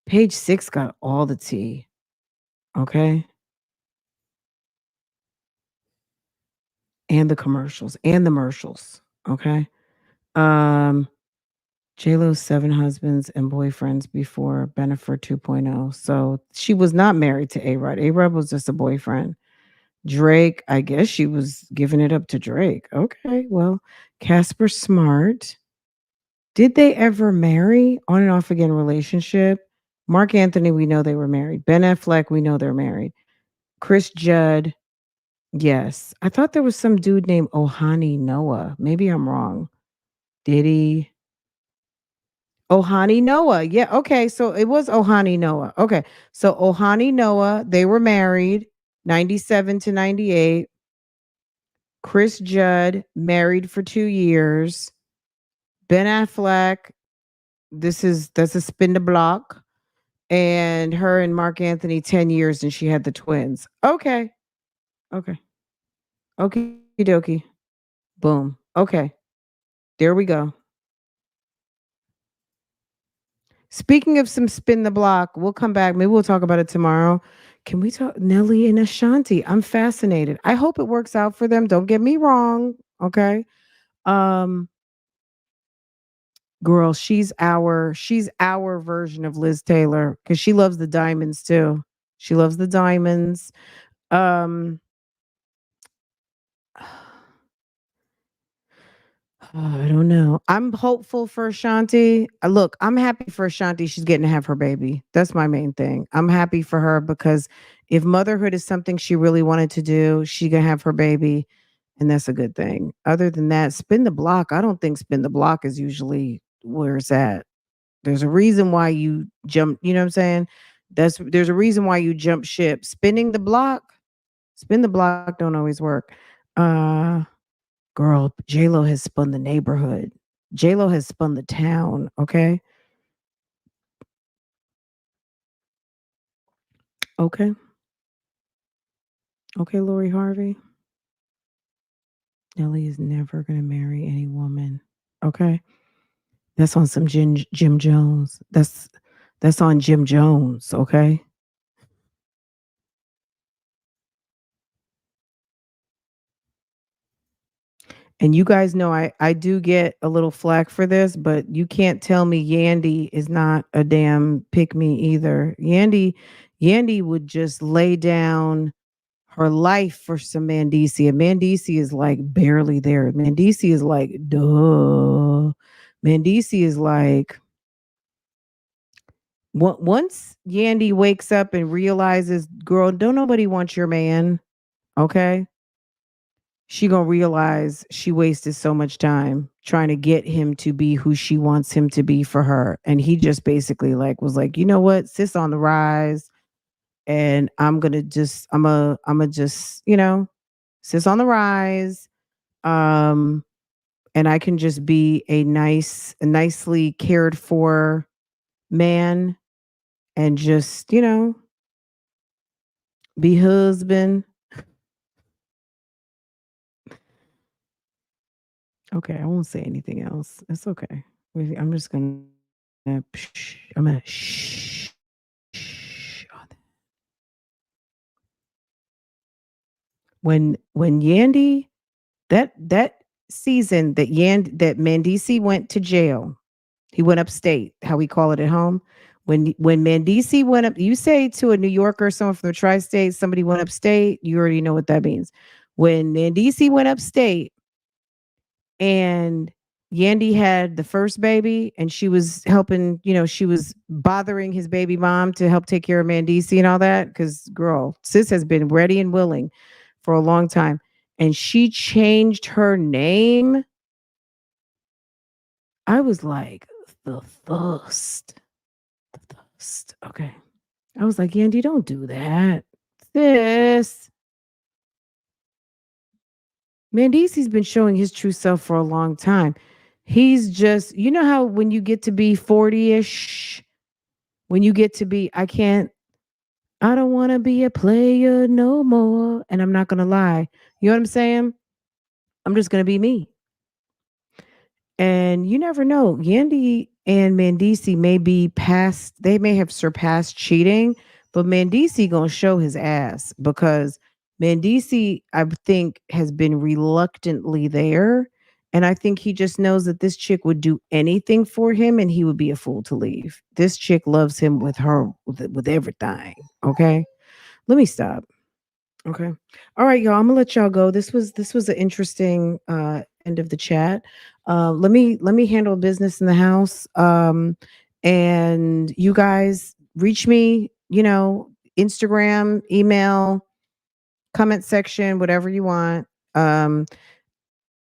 Page 6 got all the tea. Okay. And the commercials and the commercials. Okay. Um, J-Lo's 7 husbands and boyfriends before Bennifer 2.0. So she was not married to A-Rod. A-Rod was just a boyfriend. Drake, I guess she was giving it up to Drake. Okay, well, Casper Smart. Did they ever marry? On and off again relationship. Mark Anthony, we know they were married. Ben Affleck, we know they're married. Chris Judd, yes. I thought there was some dude named Ohani Noah. Maybe I'm wrong. Did he? Ohani Noah. Yeah. Okay. So it was Ohani Noah. Okay. So Ohani Noah, they were married 97 to 98. Chris Judd, married for 2 years. Ben Affleck, that's a spin the block. And her and Mark Anthony, 10 years, and she had the twins. Okay. Okay. Okie dokie. Boom. Okay. There we go. Speaking of some spin the block, we'll come back. Maybe we'll talk about it tomorrow. Can we talk Nelly and Ashanti? I'm fascinated. I hope it works out for them. Don't get me wrong. Okay. Um, girl, she's our version of Liz Taylor because she loves the diamonds too. She loves the diamonds. Um I don't know. I'm hopeful for Ashanti. Look, I'm happy for Ashanti. She's getting to have her baby. That's my main thing. I'm happy for her because if motherhood is something she really wanted to do, she gonna have her baby, and that's a good thing. Other than that, spin the block. I don't think spin the block is usually where it's at. There's a reason why you jump. You know what I'm saying? There's a reason why you jump ship. Spin the block don't always work. Uh Girl, J-Lo has spun the neighborhood. J-Lo has spun the town, okay? Okay. Okay, Lori Harvey. Nelly is never gonna marry any woman. Okay. That's on some Jim Jones. That's on Jim Jones, okay? And you guys know I do get a little flack for this, but you can't tell me Yandy is not a damn pick me either. Yandy would just lay down her life for some Mandisi. And Mandisi is like barely there. Mandisi is like, duh. Mandisi is like, once Yandy wakes up and realizes, girl, don't nobody want your man. Okay. She gonna realize she wasted so much time trying to get him to be who she wants him to be for her. And he just basically like was like, you know what, sis on the rise. And I'm a just, sis on the rise. Um, and I can just be a nicely cared for man and just, be husband. Okay, I won't say anything else. It's okay. I'm just gonna I'm gonna shh on that. When Yandy that season that Mandisi went to jail, he went upstate, how we call it at home. When Mandisi went up, you say to a New Yorker, someone from the tri-state, somebody went upstate, you already know what that means. When Mandisi went upstate and Yandy had the first baby and she was helping, she was bothering his baby mom to help take care of Mandisi and all that. Because girl, sis has been ready and willing for a long time. And she changed her name. I was like, the thirst. The thirst. Okay. I was like, Yandy, don't do that. Sis. Mandisi's been showing his true self for a long time. He's just, you know how when you get to be 40-ish, when you get to be, I don't want to be a player no more. And I'm not going to lie. You know what I'm saying? I'm just going to be me. And you never know. Yandy and Mandisi may be past, they may have surpassed cheating, but Mandisi gonna show his ass because Mandisi, I think, has been reluctantly there. And I think he just knows that this chick would do anything for him and he would be a fool to leave. This chick loves him with her, with everything. Okay. Let me stop. Okay. All right, y'all. I'm gonna let y'all go. This was an interesting end of the chat. Let me handle business in the house. And you guys reach me, Instagram, email, comment section, whatever you want. Um,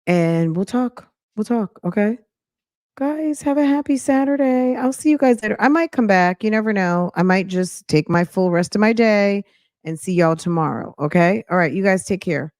and we'll talk. We'll talk. Okay. Guys, have a happy Saturday. I'll see you guys later. I might come back. You never know. I might just take my full rest of my day and see y'all tomorrow. Okay. All right. You guys take care.